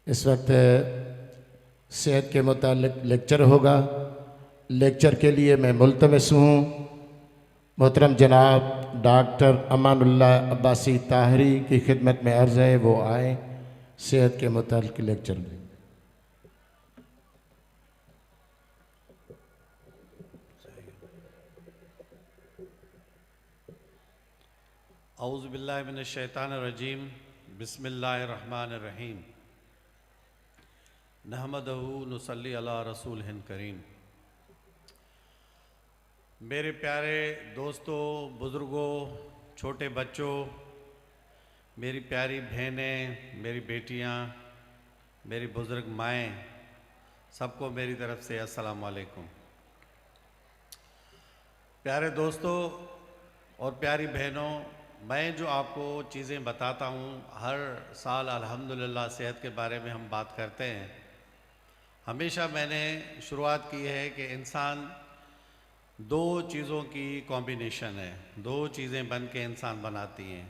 इस वक्त सेहत के मुतालिक लेक्चर होगा। लेक्चर के लिए मैं मुल्तमस हूँ मोहतरम जनाब डॉक्टर अमानुल्लाह अब्बासी ताहरी की खिदमत में अर्ज़ है वो आए सेहत के मुतालिक लेक्चर में। औज़ु बिल्लाहि मिनश शैतानिर रजीम बिस्मिल्लाहिर रहमानिर रहीम नहमदहू नुसल्ली अला रसूलिहिल करीम। मेरे प्यारे दोस्तों, बुज़ुर्गों, छोटे बच्चों, मेरी प्यारी बहनें, मेरी बेटियां, मेरी बुज़ुर्ग माएँ, सबको मेरी तरफ़ से अस्सलाम वालेकुम। प्यारे दोस्तों और प्यारी बहनों, मैं जो आपको चीज़ें बताता हूँ, हर साल अल्हम्दुलिल्लाह सेहत के बारे में हम बात करते हैं। हमेशा मैंने शुरुआत की है कि इंसान दो चीज़ों की कॉम्बिनेशन है, दो चीज़ें बन के इंसान बनाती हैं।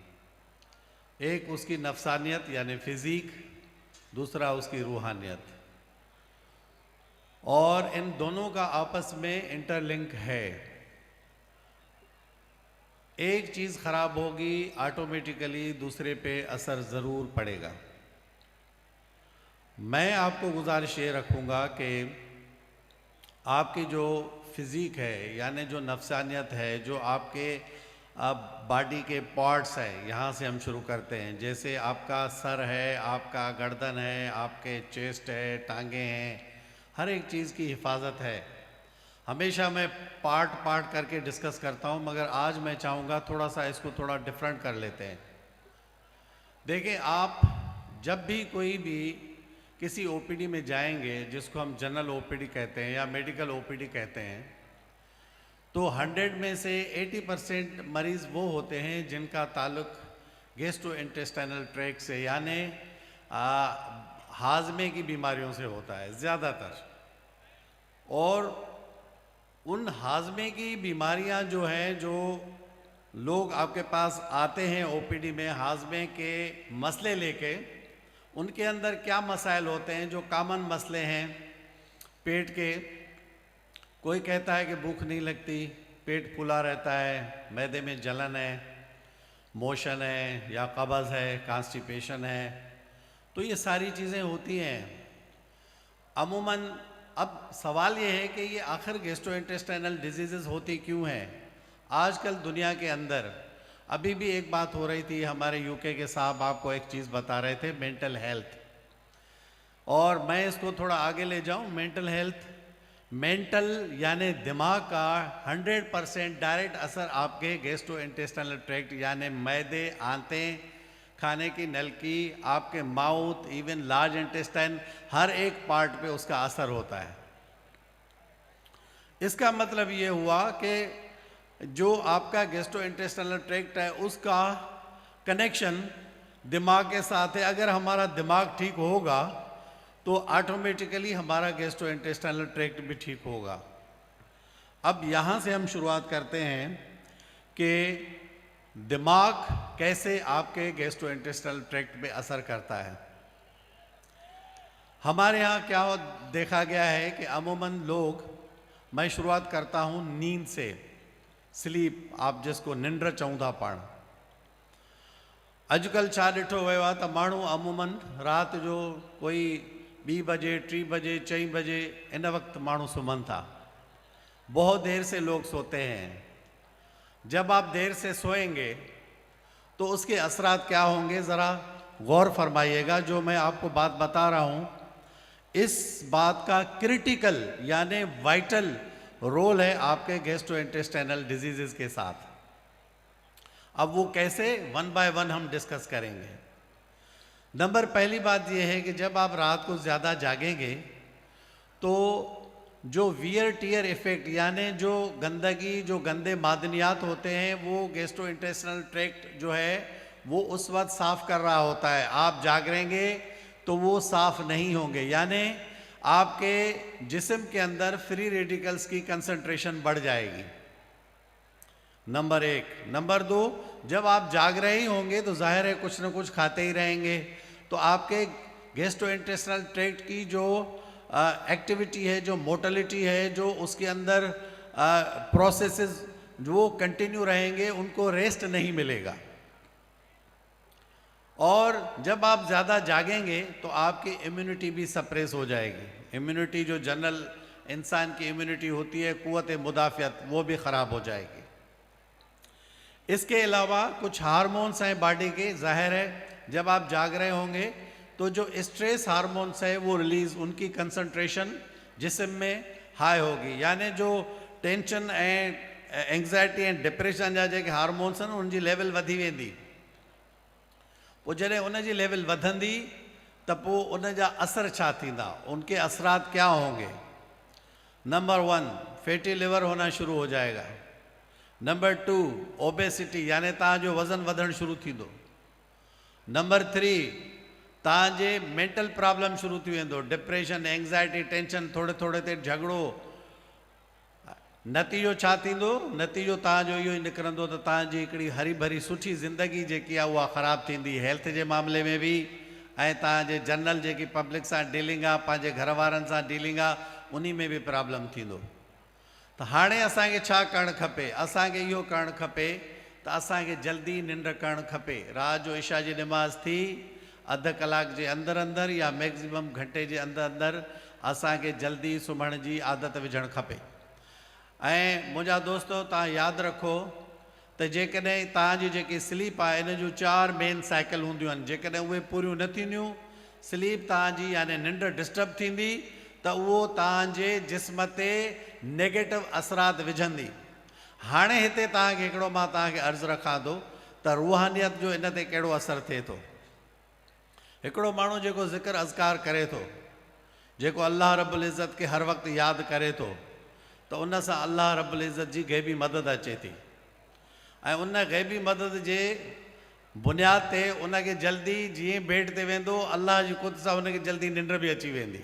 एक उसकी नफ्सानियत यानी फ़िज़ीक, दूसरा उसकी रूहानियत, और इन दोनों का आपस में इंटरलिंक है। एक चीज़ ख़राब होगी, ऑटोमेटिकली दूसरे पे असर ज़रूर पड़ेगा। मैं आपको गुजारिश ये रखूँगा कि आपकी जो फ़िज़ीक है यानी जो नफ्सानियत है, जो आपके बॉडी के पार्ट्स हैं, यहाँ से हम शुरू करते हैं। जैसे आपका सर है, आपका गर्दन है, आपके चेस्ट है, टांगें हैं, हर एक चीज़ की हिफाजत है। हमेशा मैं पार्ट पार्ट करके डिस्कस करता हूँ, मगर आज मैं चाहूँगा थोड़ा सा इसको थोड़ा डिफरेंट कर लेते हैं। देखिए, आप जब भी कोई भी किसी ओपीडी में जाएंगे, जिसको हम जनरल ओपीडी कहते हैं या मेडिकल ओपीडी कहते हैं, तो 100 में से 80% मरीज़ वो होते हैं जिनका ताल्लुक गैस्ट्रोइंटेस्टाइनल ट्रैक्ट से यानी हाजमे की बीमारियों से होता है ज़्यादातर। और उन हाजमे की बीमारियां जो हैं, जो लोग आपके पास आते हैं ओपीडी में हाजमे के मसले लेके, उनके अंदर क्या मसाइल होते हैं जो कॉमन मसले हैं पेट के। कोई कहता है कि भूख नहीं लगती, पेट फूला रहता है, मैदे में जलन है, मोशन है या कब्ज़ है, कॉन्स्टिपेशन है, तो ये सारी चीज़ें होती हैं अमूमन। अब सवाल ये है कि ये आखिर गैस्ट्रोइंटेस्टाइनल डिजीज़ होती क्यों हैं आजकल दुनिया के अंदर। अभी भी एक बात हो रही थी, हमारे यूके के साहब आपको एक चीज़ बता रहे थे, मेंटल हेल्थ, और मैं इसको थोड़ा आगे ले जाऊं। मेंटल हेल्थ, मेंटल यानी दिमाग का 100% डायरेक्ट असर आपके गैस्ट्रोइंटेस्टाइनल ट्रैक्ट यानी मैदे, आंतें, खाने की नलकी, आपके माउथ, इवन लार्ज इंटेस्टाइन, हर एक पार्ट पे उसका असर होता है। इसका मतलब ये हुआ कि जो आपका गैस्ट्रोइंटेस्टाइनल ट्रैक्ट है उसका कनेक्शन दिमाग के साथ है। अगर हमारा दिमाग ठीक होगा तो ऑटोमेटिकली हमारा गैस्ट्रोइंटेस्टाइनल ट्रैक्ट भी ठीक होगा। अब यहाँ से हम शुरुआत करते हैं कि दिमाग कैसे आपके गैस्ट्रोइंटेस्टाइनल ट्रैक्ट पे असर करता है। हमारे यहाँ क्या देखा गया है कि अमूमन लोग, मैं शुरुआत करता हूँ नींद से, स्लीप, आप जिसको निंड चवंदा पाण। अॼुकल्ह छा ॾिठो वियो आहे त माण्हू अमूमन राति जो कोई 2 बजे, 3 बजे, 4 बजे इन वक्त माण्हू सुम्हनि था। बहुत देर से लोग सोते हैं। जब आप देर से सोएंगे तो उसके असरात क्या होंगे, ज़रा गौर फरमाइएगा। जो मैं आपको बात बता रहा हूँ, इस बात का क्रिटिकल यानी वाइटल रोल है आपके गैस्ट्रोइंटेस्टाइनल डिजीज़ के साथ। अब वो कैसे, 1 बाय 1 हम डिस्कस करेंगे। नंबर पहली बात यह है कि जब आप रात को ज़्यादा जागेंगे तो जो वियर टीयर इफ़ेक्ट यानी जो गंदगी, जो गंदे मादनियात होते हैं, वो गैस्ट्रोइंटेस्टाइनल ट्रैक्ट जो है वो उस वक्त साफ़ कर रहा होता है। आप जागेंगे तो वो साफ़ नहीं होंगे, यानी आपके जिस्म के अंदर फ्री रेडिकल्स की कंसंट्रेशन बढ़ जाएगी। नंबर 1। नंबर 2, जब आप जाग रहे ही होंगे तो जाहिर है कुछ ना कुछ खाते ही रहेंगे, तो आपके गैस्ट्रोइंटेस्टाइनल ट्रैक्ट की जो एक्टिविटी है, जो मोटिलिटी है, जो उसके अंदर प्रोसेसेस वो कंटिन्यू रहेंगे, उनको रेस्ट नहीं मिलेगा। और जब आप ज़्यादा जागेंगे तो आपकी इम्यूनिटी भी सप्रेस हो जाएगी। इम्यूनिटी जो जनरल इंसान की इम्यूनिटी होती है, क़ुव्वत मुदाफ़ियत, वो भी ख़राब हो जाएगी। इसके अलावा कुछ हार्मोन्स हैं बॉडी के, ज़ाहिर है जब आप जाग रहे होंगे तो जो स्ट्रेस हार्मोन्स है वो रिलीज़, उनकी कंसंट्रेशन जिस्म में हाई होगी। यानी जो टेंशन ऐं एंग्ज़ाइटी ऐं डिप्रेशन जा जेके हार्मोन्स आहिनि उनजी लेवल वधी वेंदी। पोइ जॾहिं उनजी लेवल वधंदी त पोइ उन जा असर छा थींदा, उनके असरात क्या होंगे। नंबर 1 फैटी लिवर होना शुरू हो जाएगा। नंबर 2 ओबेसिटी, यानी तव्हांजो वज़न वधणु शुरू थींदो। नंबर 3 तव्हांजे मेंटल प्रॉब्लम शुरू थी वेंदो, डिप्रेशन, एंग्ज़ाइटी, टेंशन, थोड़े थोड़े ते झगड़ो। नतीजो छा थींदो, नतीजो तव्हांजो इहो ई निकिरंदो त तव्हांजी हिकिड़ी हरी भरी सुठी ज़िंदगी जेकी आहे उहा ख़राबु थींदी, हेल्थ जे मामले में बि ऐं तव्हांजे जनरल जेकी पब्लिक सां डीलिंग आहे, पंहिंजे घर वारनि सां डीलिंग आहे, उन में बि प्रॉब्लम थींदो। त हाणे असांखे छा करणु खपे, असांखे इहो करणु खपे त असांखे जल्दी निंड करणु खपे। राति जो इशा जी नमाज़ थी अधु कलाक जे अंदरि अंदरि या मैक्सिमम घंटे जे अंदरि अंदरि असांखे जल्दी सुम्हण जी आदत विझणु खपे। ऐं मुंहिंजा दोस्तो, तव्हां यादि रखो त जेकॾहिं तव्हांजी जेकी स्लीप आहे इन जूं 4 मेन साइकिल हूंदियूं आहिनि, जेकॾहिं उहे पूरियूं न थींदियूं, स्लीप तव्हांजी यानी निंड डिस्टर्ब थींदी त उहो तव्हांजे जिस्म ते नेगेटिव असरात विझंदी। हाणे हिते तव्हांखे हिकिड़ो मां तव्हांखे अर्ज़ु रखां थो त रूहानियत जो इन ते कहिड़ो असरु थिए थो। हिकिड़ो माण्हू जेको ज़िक्र अज़कार करे थो, जेको अल्लाह रब्बुल इज़्ज़त खे हर वक़्तु यादि करे थो, त उन सां अल्लाह रब्बुल इज़्ज़त जी गैबी मदद अचे थी। ऐं उन गैबी मदद जे बुनियाद ते उनखे जल्दी जीअं बेड ते वेंदो, अल्लाह जी क़ुदरत सां उनखे जल्दी निंड बि अची वेंदी।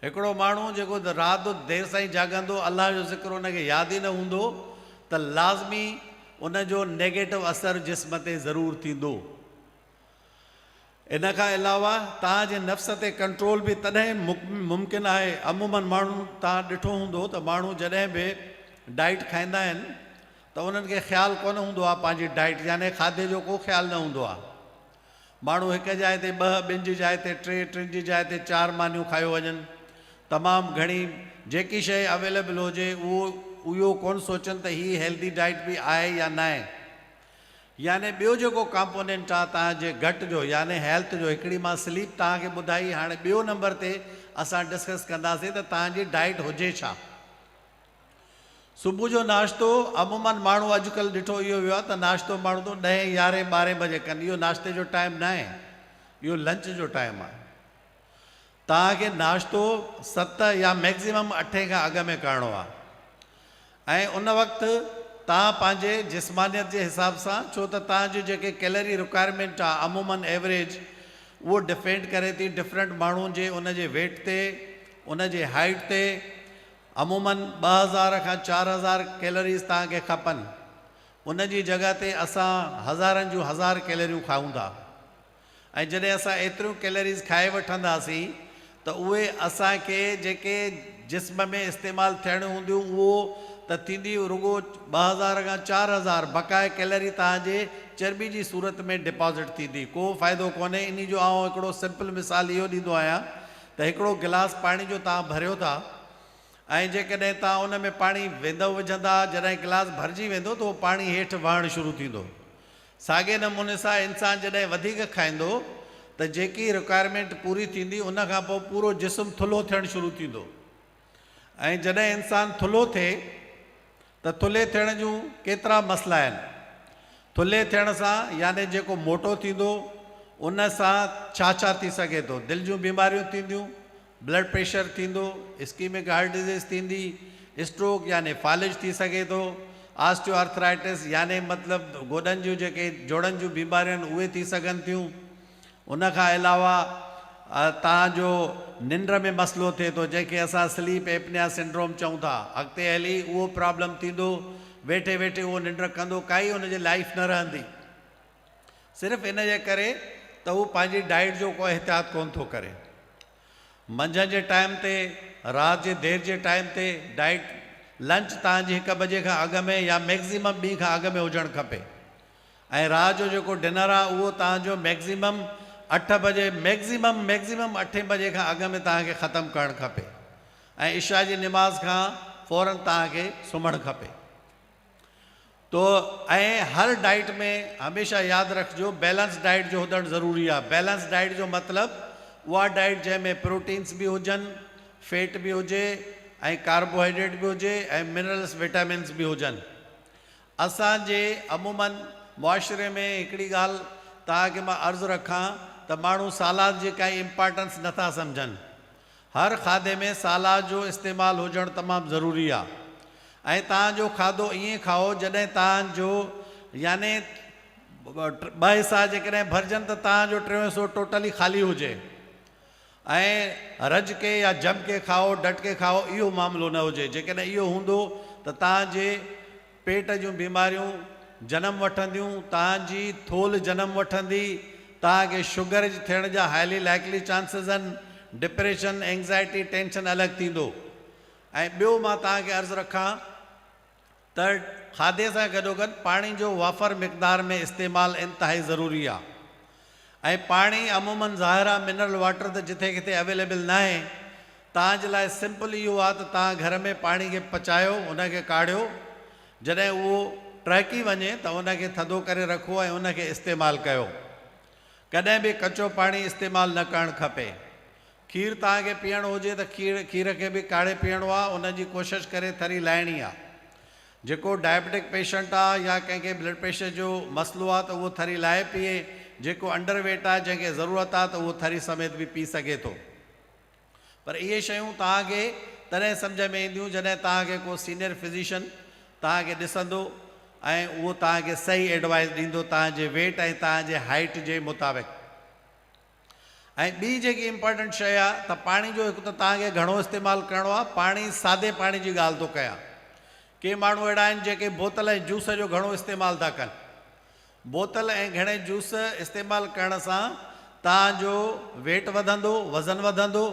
हिकिड़ो माण्हू जेको राति जो देरि सां जाॻंदो, अल्लाह जो ज़िक्र उनखे यादि ई न हूंदो, त लाज़मी उनजो नेगेटिव असरु जिस्म ते ज़रूरु थींदो। इन खां अलावा तव्हांजे नफ़्स ते कंट्रोल बि तॾहिं मुमकिन आहे। अमूमन माण्हू तव्हां ॾिठो हूंदो त माण्हू जॾहिं बि डाइट खाईंदा आहिनि त उन्हनि खे ख़्यालु कोन हूंदो आहे पंहिंजी डाइट, यानी खाधे जो को ख़्यालु न हूंदो आहे। माण्हू हिकु जाइ ते 2, ॿिनि जी जाइ ते 3, 3 जी जाइ ते 4 मानियूं खाई वञनि। तमामु घणी जेकी शइ अवेलेबल हुजे उहो कोन सोचनि त हीअ हेल्दी डाइट बि आहे या न आहे। यानी ॿियो जेको कॉम्पोनेंट आहे तव्हांजे घट जो, यानी हेल्थ जो, हिकिड़ी मां स्लीप तव्हांखे ॿुधाई, हाणे ॿियो नंबर ते असां डिस्कस कंदासीं त तव्हांजी डाइट हुजे छा। सुबुह जो नाश्तो अमूमन माण्हू अॼुकल्ह ॾिठो इहो वियो आहे त नाश्तो माण्हू तो 10, 11, 12 बजे कनि। इहो नाश्ते जो टाइम न आहे, इहो लंच जो टाइम आहे। तव्हांखे नाश्तो 7 या मैक्सिमम 8 खां अॻु में करिणो आहे। ऐं उन वक़्तु तव्हां पंहिंजे जिस्मानियत जे हिसाब सां, छो त तव्हांजी जेके कैलरी रिक्वायरमेंट आहे अमूमन एवरेज उहो डिपेंड करे थी डिफरेंट माण्हुनि जे उन जे वेट ते, उन जे हाइट ते। अमूमन 2000 खां 4000 कैलरीज़ तव्हांखे खपनि। उन जी जॻह ते असां हज़ारनि जूं हज़ार कैलरियूं खाऊं था। ऐं जॾहिं असां एतिरियूं कैलरीज़ खाए वठंदासीं त उहे असांखे जेके जिस्म में इस्तेमालु थियणियूं हूंदियूं उहो त थींदी रुगो 2000 खां 4000 बक़ाए कैलरी तव्हांजे चर्बी जी सूरत में डिपॉज़िट थींदी। को फ़ाइदो कोन्हे। इन जो आउं हिकिड़ो सिंपल मिसाल इहो ॾींदो आहियां त हिकिड़ो गिलास पाणी जो तव्हां भरियो था ऐं जेकॾहिं तव्हां उन में पाणी वेंदव विझंदा, जॾहिं गिलास भरिजी वेंदो त उहो पाणी हेठि वहणु शुरू थींदो। साॻे नमूने सां इंसानु जॾहिं वधीक खाईंदो त जेकी रिक्वायरमेंट पूरी थींदी उन खां पोइ पूरो जिस्म थुल्हो थियणु शुरू थींदो। ऐं जॾहिं इंसानु थुल्हो थिए त थुल्हे थियण जूं केतिरा मसइला आहिनि। थुल्हे थियण सां यानी जेको मोटो थींदो उन सां छा छा थी सघे थो। दिलि जूं बीमारियूं थींदियूं, ब्लड प्रेशर थींदो, इस्कीमिक हार्ट डिज़ीज़ थींदी, स्ट्रोक यानी फालिज थी सघे थो, ऑस्टियोआर्थराइटिस यानी मतिलबु गोॾनि जूं जेके जोड़नि जूं बीमारियूं आहिनि उहे थी सघनि थियूं। उन खां अलावा तव्हांजो निंड में मसइलो थिए थो, जंहिंखे असां स्लीप एपनिया सिंड्रोम चऊं था। अॻिते हली उहो प्रॉब्लम थींदो, वेठे वेठे उहो निंड कंदो, काई हुनजी लाइफ न रहंदी। सिर्फ़ु इन जे करे तो वो पंहिंजी डाइट जो को एहतियात कोन थो करे। मंझंदि जे टाइम ते, राति जे देर जे टाइम ते डाइट लंच तव्हांजी 1 बजे खां अॻु में या मैक्सिमम 2 खां अॻु में हुजणु खपे। ऐं राति जो जेको डिनर आहे उहो तव्हांजो मैक्सिमम 8 बजे, मैक्सिमम 8 बजे खां अॻु में तव्हांखे ख़तमु करणु खपे। ऐं इशा जी निमाज़ खां फ़ौरन तव्हांखे सुम्हणु खपे। तो ऐं हर डाइट में हमेशह यादि रखिजो बैलेंस डाइट जो हुजणु ज़रूरी आहे। बैलेंस डाइट जो मतिलबु उहा डाइट जंहिंमें प्रोटीन्स बि हुजनि, फैट बि हुजे ऐं कार्बोहाइड्रेट बि हुजे ऐं मिनरल्स विटामिन्स बि हुजनि। असांजे अमूमन मुआशरे में हिकिड़ी ॻाल्हि तव्हांखे मां अर्ज़ु रखां त माण्हू सालाद जी काई इम्पॉर्टेंस नथा सम्झनि। हर खाधे में सालाद जो इस्तेमालु हुजणु तमामु ज़रूरी आहे। ऐं तव्हांजो खाधो ईअं खाओ जॾहिं तव्हांजो याने 2 हिसा जेकॾहिं भरिजनि त तव्हांजो 3 हिसो टोटली ख़ाली हुजे। ऐं रज के या जम के खाओ, डट के खाओ, इहो मामिलो न हुजे। जेकॾहिं इहो हूंदो त तव्हांजे पेट जूं बीमारियूं जनम वठंदियूं, तव्हांजी थोल जनम वठंदी, तव्हांखे शुगर थियण जा हाईली लाइकली चांसिस आहिनि, डिप्रेशन, एंग्ज़ाइटी, टेंशन अलॻि थींदो। ऐं ॿियो मां तव्हांखे अर्ज़ु रखां त खाधे सां गॾोगॾु पाणी जो वाफ़र मिक़दार में इस्तेमालु इंतिहाई ज़रूरी आहे। ऐं पाणी अमूमन ज़ाहिर आहे मिनरल वाटर त जिथे किथे अवेलेबल न आहे। तव्हांजे लाइ सिंपल इहो आहे त तव्हां घर में पाणी खे पचायो, उनखे काढ़ियो, जॾहिं उहो टहिकी वञे त उनखे थधो करे रखो ऐं उनखे इस्तेमालु कयो। कॾहिं बि कचो पाणी इस्तेमालु न करणु खपे। खीर तव्हांखे पीअणो हुजे त खीर खे बि काढ़े पीअणो आहे, उनजी कोशिशि करे थरी लाहिणी आहे। जेको डायबिटिक पेशेंट आहे या कंहिंखे ब्लड प्रेशर जो मसइलो आहे त उहो थरी लाहे पीए। जेको अंडरवेट आहे, जंहिंखे ज़रूरत आहे त उहो थरी समेत बि पी सघे थो। पर इहे शयूं तव्हांखे तॾहिं सम्झ में ईंदियूं जॾहिं तव्हांखे को सीनियर फिज़िशियन तव्हांखे ॾिसंदो ऐं उहो तव्हांखे सही एडवाइस ॾींदो तव्हांजे वेट ऐं तव्हांजे हाइट जे मुताबिक़। ऐं ॿी जेकी इम्पॉर्टेंट शइ आहे त पाणी जो हिकु त तव्हांखे घणो इस्तेमालु करिणो आहे। पाणी सादे पाणी जी ॻाल्हि थो कयां। के माण्हू अहिड़ा आहिनि जेके बोतल ऐं जूस जो घणो इस्तेमालु था कनि। बोतल ऐं घणे जूस इस्तेमालु करण सां तव्हांजो वेट वधंदो, वज़न वधंदो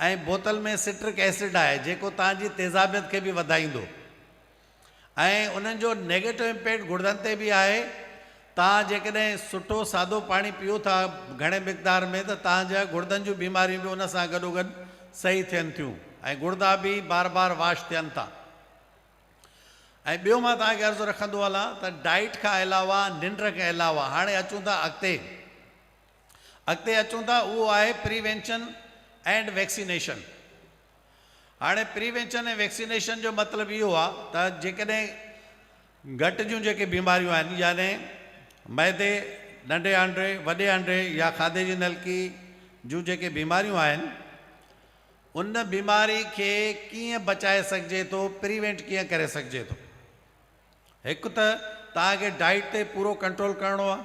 ऐं बोतल में सिट्रिक एसिड आहे जेको तव्हांजी तेज़ाबियत खे बि वधाईंदो। ऐं उन्हनि जो नेगेटिव इम्पैक्ट गुर्दनि ते बि आहे। तव्हां जेकॾहिं सुठो सादो पाणी पियो था घणे मिक़दार में त तव्हांजा गुर्दनि जूं बीमारियूं बि उन सां गॾोगॾु सही थियनि थियूं ऐं गुर्दा बि बार बार वाश थियनि था। ऐं ॿियो मां तव्हांखे अर्ज़ु रखंदो हलां त डाइट खां अलावा, निंड खां अलावा हाणे अचूं था अॻिते अचूं था, उहो आहे प्रिवेंशन एंड वैक्सीनेशन। हाणे प्रिवेंशन ऐं वैक्सीनेशन जो मतिलबु इहो आहे त जेकॾहिं घटि जूं जेके बीमारियूं आहिनि याने मैदे, नंढे आंडे, वॾे आंडे या खाधे जी नलकी जूं जेके बीमारियूं आहिनि, उन बीमारी खे कीअं बचाए सघिजे थो, प्रिवेंट कीअं करे सघिजे थो। हिकु त तव्हांखे डाइट ते पूरो कंट्रोल करिणो आहे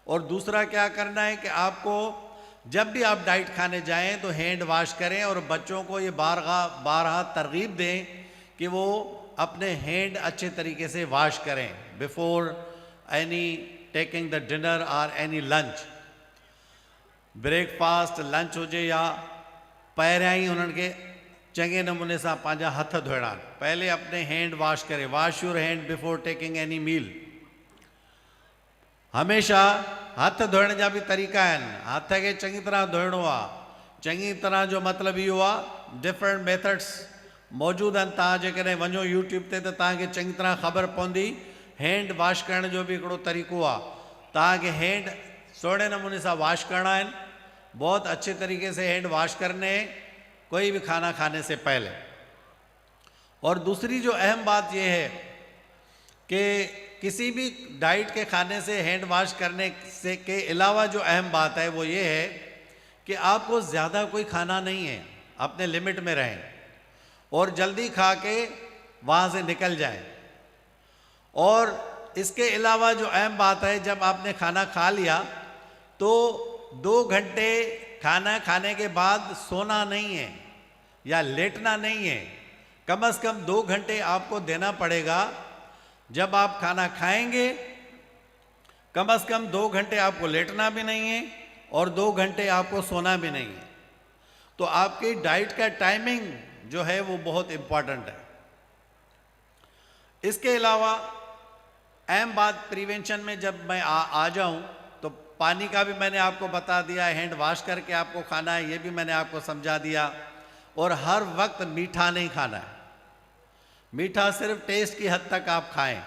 और दूसरा क्या करना है कि आपको जब भी आप डाइट खाने जाएं तो हैंड वॉश करें और बच्चों को ये बारहा तरगीब दें कि वो अपने हैंड अच्छे तरीके से वॉश करें before any taking the dinner और एनी लंच। ब्रेकफास्ट, लंच हुजे या पहिरियां ई उन्हनि खे चङे नमूने सां पंहिंजा हथ धोइणा। पहले अपने हैंड वॉश करें, wash your hand before taking any meal. हमेशा हथ धोइण जा बि तरीक़ा आहिनि। हथ खे चङी तरह धोइणो आहे। चङी तरह जो मतिलबु इहो आहे डिफरेंट मेथड्स मौजूदु आहिनि। तव्हां जेकॾहिं वञो यूट्यूब ते त तव्हांखे चङी तरह ख़बर पवंदी। हैंड वॉश करण जो बि हिकिड़ो तरीक़ो आहे। तव्हांखे हैंड सुहिणे नमूने सां वॉश करना आहिनि। बहुत अच्छे तरीके से हैंड वॉश करने कोई भी खाना खाने से पहले। और दूसरी जो अहम बात यह है कि किसी भी डाइट के खाने से हैंड वॉश करने से के अलावा जो अहम बात है वो ये है कि आपको ज़्यादा कोई खाना नहीं है, अपने लिमिट में रहें और जल्दी खा के वहाँ से निकल जाएं। और इसके अलावा जो अहम बात है, जब आपने खाना खा लिया तो 2 घंटे खाना खाने के बाद सोना नहीं है या लेटना नहीं है। कम से कम 2 घंटे आपको देना पड़ेगा। जब आप खाना खाएंगे कम से कम 2 घंटे आपको लेटना भी नहीं है और 2 घंटे आपको सोना भी नहीं है। तो आपकी डाइट का टाइमिंग जो है वो बहुत इंपॉर्टेंट है। इसके अलावा अहम बात प्रिवेंशन में जब मैं आ जाऊं तो पानी का भी मैंने आपको बता दिया, हैंड वॉश करके आपको खाना है, ये भी मैंने आपको समझा दिया। और हर वक्त मीठा नहीं खाना है, मीठा सिर्फ टेस्ट की हद तक आप खाएं।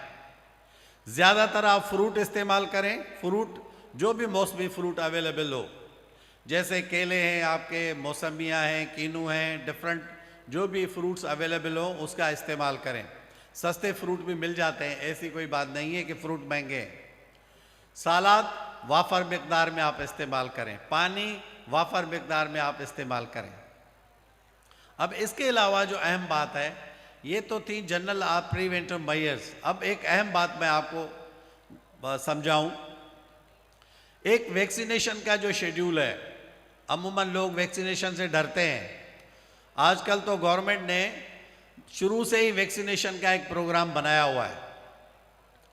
ज़्यादातर आप फ्रूट इस्तेमाल करें, फ्रूट जो भी मौसमी फ्रूट अवेलेबल हो, जैसे केले हैं आपके, मौसमियाँ हैं, कीनू हैं, डिफरेंट जो भी फ्रूट्स अवेलेबल हो उसका इस्तेमाल करें। सस्ते फ्रूट भी मिल जाते हैं, ऐसी कोई बात नहीं है कि फ्रूट महंगे हैं। सलाद वाफर मिकदार में आप इस्तेमाल करें, पानी वाफर मिकदार में आप इस्तेमाल करें। अब इसके अलावा जो अहम बात है, ये तो थी जनरल आप प्रिवेंटिव मेजर्स। अब एक अहम बात मैं आपको समझाऊं। एक वैक्सीनेशन का जो शेड्यूल है, अमूमन लोग वैक्सीनेशन से डरते हैं। आजकल तो गवर्नमेंट ने शुरू से ही वैक्सीनेशन का एक प्रोग्राम बनाया हुआ है।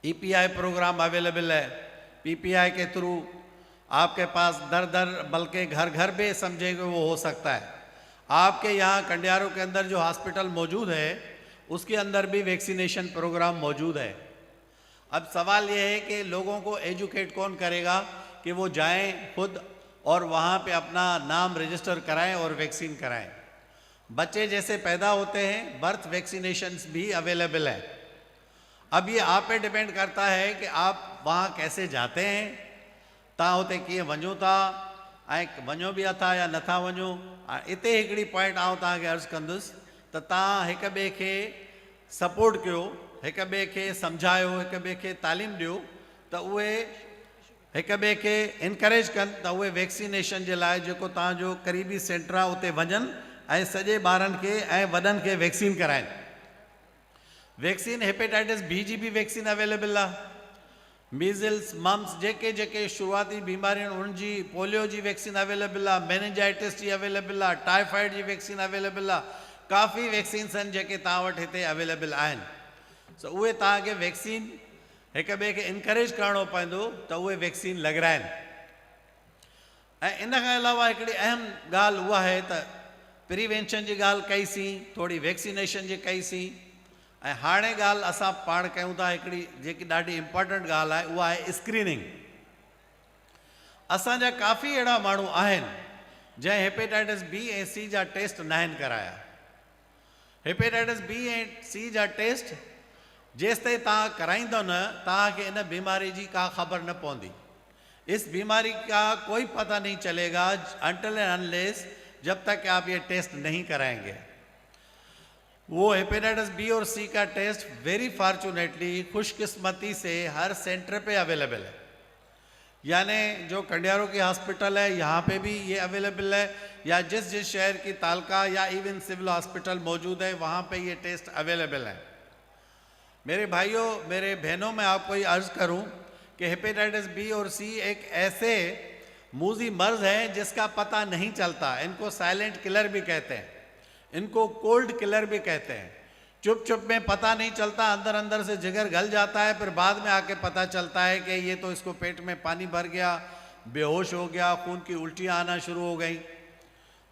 ईपीआई प्रोग्राम अवेलेबल है, पीपीआई के थ्रू आपके पास दर दर बल्कि घर घर भी समझे वो हो सकता है। आपके यहाँ कंडियारों के अंदर जो हॉस्पिटल मौजूद है उसके अंदर भी वैक्सीनेशन प्रोग्राम मौजूद है। अब सवाल ये है कि लोगों को एजुकेट कौन करेगा कि वो जाएं खुद और वहाँ पे अपना नाम रजिस्टर कराएं और वैक्सीन कराएं। बच्चे जैसे पैदा होते हैं, बर्थ वैक्सीनेशंस भी अवेलेबल है। अब ये आप पे डिपेंड करता है कि आप वहाँ कैसे जाते हैं, तव्हां हुते कीअं वञो था ऐं वञो बि था या नथा वञो। इते हिकिड़ी पॉइंट आउं तव्हांखे अर्ज़ु कंदुसि त तव्हां हिक ॿिए खे सपोर्ट कयो, हिक ॿिए खे सम्झायो, हिक ॿिए खे तालीम ॾियो त उहे हिक ॿिए खे इनकरेज कनि त उहे वैक्सीनेशन जे लाइ जेको तव्हांजो क़रीबी सेंटर आहे उते वञनि ऐं सॼे ॿारनि खे ऐं वॾनि खे वैक्सीन कराइनि। वैक्सीन हेपेटाइटिस बी जी भी वैक्सीन अवेलेबल आहे, मीज़ल्स, मम्स जेके जेके शुरूआती बीमारियूं आहिनि उनजी, पोलियो जी वैक्सीन अवेलेबल आहे, मेनिंजाइटिस जी अवेलेबल आहे, टाइफाइड जी वैक्सीन अवेलेबल आहे। काफ़ी वैक्सीन्स आहिनि जेके तव्हां वटि हिते अवेलेबल आहिनि। सो उहे तव्हांखे वैक्सीन हिक ॿिए खे इनकरेज करिणो पवंदो त उहे वैक्सीन लॻाराइनि। ऐं इन खां अलावा हिकिड़ी अहम ॻाल्हि उहा आहे त प्रिवेंशन जी ॻाल्हि कईसीं, थोड़ी वैक्सीनेशन जी कईसीं, ऐं हाणे ॻाल्हि असां पाण कयूं था हिकिड़ी जेकी ॾाढी इम्पॉर्टेंट ॻाल्हि आहे, उहा आहे स्क्रीनिंग। असांजा काफ़ी अहिड़ा माण्हू आहिनि जंहिं हेपेटाइटिस बी ऐं सी जा टेस्ट न आहिनि कराया। हेपेटाइटिस बी ऐं सी जा टेस्ट जेसिताईं तव्हां कराईंदो न, तव्हांखे इन बीमारी जी का ख़बर न पवंदी। इस बीमारी का कोई पता नहीं चलेगा अनटिल एंड अनलेस जब तक आप ये टेस्ट नहीं कराएंगे। वो हेपेटाइटिस बी और सी का टेस्ट वेरी फॉर्चुनेटली, खुशकिस्मती से हर सेंटर पे अवेलेबल है। यानी जो कंडियारों की हॉस्पिटल है यहाँ पे भी ये अवेलेबल है, या जिस जिस शहर की तालका या इवन सिविल हॉस्पिटल मौजूद है वहाँ पे ये टेस्ट अवेलेबल है। मेरे भाइयों, मेरे बहनों, मैं आपको ये अर्ज़ करूँ कि हेपेटाइटिस बी और सी एक ऐसे मूजी मर्ज़ हैं जिसका पता नहीं चलता। इनको साइलेंट किलर भी कहते हैं, इनको कोल्ड किलर भी कहते हैं। चुप चुप में पता नहीं चलता, अंदर अंदर से जिगर गल जाता है, फिर बाद में आके पता चलता है कि ये तो इसको पेट में पानी भर गया, बेहोश हो गया, खून की उल्टियाँ आना शुरू हो गई।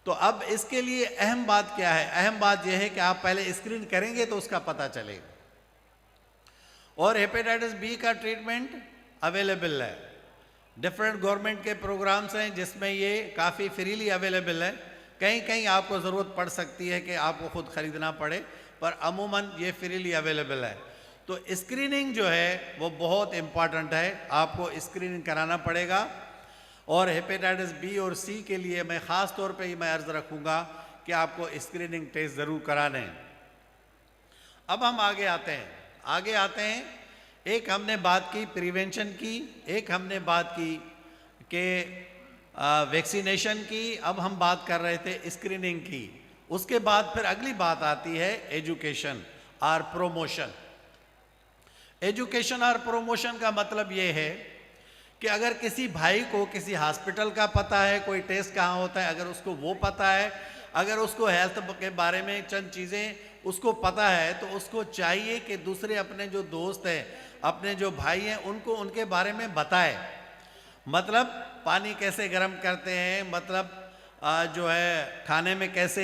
तो अब इसके लिए अहम बात क्या है? अहम बात यह है कि आप पहले स्क्रीन करेंगे तो उसका पता चलेगा। और हेपेटाइटिस बी का ट्रीटमेंट अवेलेबल है, डिफरेंट गवर्नमेंट के प्रोग्राम्स हैं जिसमें ये काफ़ी फ्रीली अवेलेबल है। कहीं कहीं आपको ज़रूरत पड़ सकती है कि आपको खुद ख़रीदना पड़े, पर अमूमन ये फ्रीली अवेलेबल है। तो स्क्रीनिंग जो है वो बहुत इम्पॉर्टेंट है, आपको स्क्रीनिंग कराना पड़ेगा। और हेपेटाइटिस बी और सी के लिए मैं ख़ास तौर पे ही मैं अर्ज़ रखूँगा कि आपको स्क्रीनिंग टेस्ट ज़रूर कराने हैं। अब हम आगे आते हैं। एक हमने बात की प्रिवेंशन की, एक हमने बात की कि वैक्सीनेशन की, अब हम बात कर रहे थे स्क्रीनिंग की। उसके बाद फिर अगली बात आती है एजुकेशन और प्रोमोशन। एजुकेशन और प्रोमोशन का मतलब ये है कि अगर किसी भाई को किसी हॉस्पिटल का पता है, कोई टेस्ट कहाँ होता है, अगर उसको वो पता है, अगर उसको हेल्थ के बारे में चंद चीज़ें उसको पता है, तो उसको चाहिए कि दूसरे अपने जो दोस्त हैं, अपने जो भाई हैं उनको उनके बारे में बताए। मतलब पानी कैसे गर्म करते हैं, मतलब जो है खाने में कैसे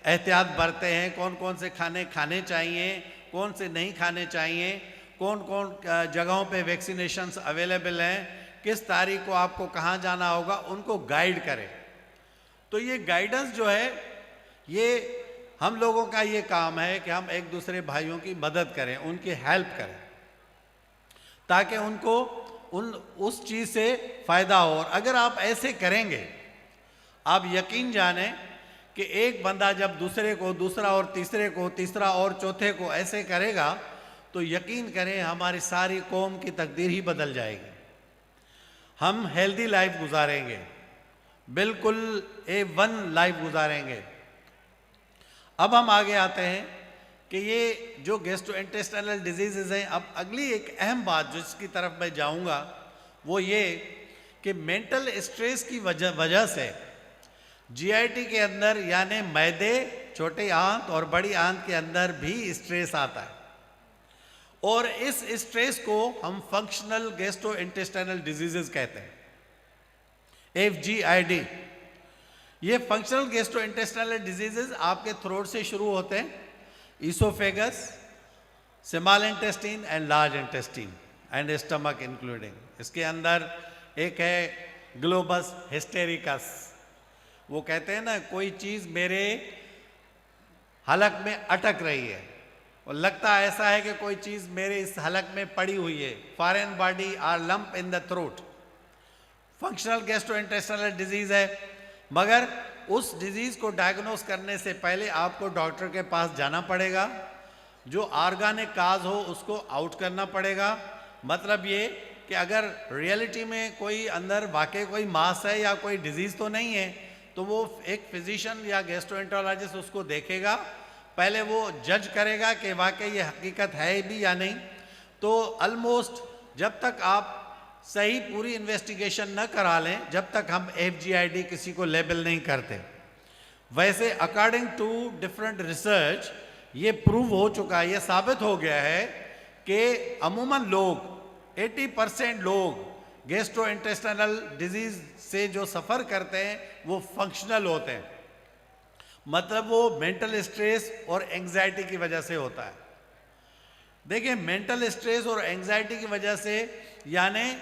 एहतियात बरते हैं, कौन कौन से खाने खाने चाहिए, कौन से नहीं खाने चाहिए, कौन कौन जगहों पे वैक्सीनेशंस अवेलेबल हैं, किस तारीख को आपको कहाँ जाना होगा, उनको गाइड करें। तो ये गाइडेंस जो है, ये हम लोगों का ये काम है कि हम एक दूसरे भाइयों की मदद करें, उनकी हेल्प करें, ताकि उनको उस चीज़ से फ़ायदा हो। और अगर आप ऐसे करेंगे, आप यकीन जानें कि एक बंदा जब दूसरे को, दूसरा और तीसरे को, तीसरा और चौथे को ऐसे करेगा, तो यकीन करें हमारी सारी कौम की तकदीर ही बदल जाएगी। हम हेल्दी लाइफ गुजारेंगे, बिल्कुल A1 लाइफ गुजारेंगे। अब हम आगे आते हैं कि ये जो गैस्ट्रोइंटेस्टाइनल डिजीज़ेज़ हैं, अब अगली एक अहम बात जिसकी तरफ मैं जाऊंगा वो ये कि मेंटल स्ट्रेस की वजह से जीआईटी के अंदर, यानी मैदे, छोटी आंत और बड़ी आंत के अंदर भी स्ट्रेस आता है, और इस स्ट्रेस को हम फंक्शनल गैस्ट्रोइंटेस्टाइनल डिजीजेस कहते हैं, FGID। ये फंक्शनल गैस्ट्रोइंटेस्टाइनल डिजीजेस आपके थ्रोट से शुरू होते हैं, oesophagus, small intestine and large intestine and stomach including. इसके अंदर एक है ग्लोबस हिस्टेरिकस। वो कहते हैं ना, कोई चीज़ मेरे हलक में अटक रही है और लगता ऐसा है कि कोई चीज़ मेरे इस हलक में पड़ी हुई है। Foreign body or lump in the throat, functional gastrointestinal disease है। मगर उस डिजीज़ को डायग्नोस करने से पहले आपको डॉक्टर के पास जाना पड़ेगा, जो ऑर्गेनिक काज हो उसको आउट करना पड़ेगा। मतलब ये कि अगर रियलिटी में कोई अंदर वाकई कोई मास है या कोई डिजीज़ तो नहीं है, तो वो एक फिजिशियन या गैस्ट्रोएंटरोलॉजिस्ट उसको देखेगा, पहले वो जज करेगा कि वाकई ये हकीकत है भी या नहीं। तो ऑलमोस्ट जब तक आप सही पूरी इन्वेस्टिगेशन न करा लें, जब तक हम FGID किसी को लेबल नहीं करते। वैसे अकॉर्डिंग टू डिफरेंट रिसर्च ये प्रूव हो चुका है, ये साबित हो गया है कि अमूमन लोग 80% लोग गैस्ट्रोइंटेस्टाइनल डिजीज से जो सफ़र करते हैं वो फंक्शनल होते हैं। मतलब वो मेंटल स्ट्रेस और एंग्जाइटी की वजह से होता है। देखिए, मेंटल स्ट्रेस और एंग्जाइटी की वजह से, यानी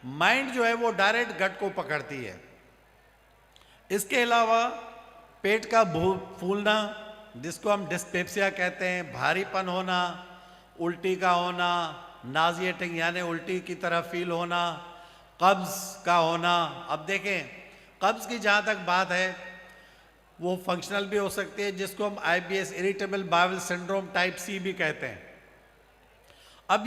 माइंड जो है वो डायरेक्ट गट को पकड़ती है। इसके अलावा पेट का फूलना, जिसको हम डिस्पेप्सिया कहते हैं, भारीपन होना, उल्टी का होना, नाजिएटिंग यानी उल्टी की तरह फील होना, कब्ज़ का होना। अब देखें, कब्ज़ की जहाँ तक बात है वो फंक्शनल भी हो सकती है, जिसको हम IBS irritable bowel syndrome type C भी कहते हैं। अब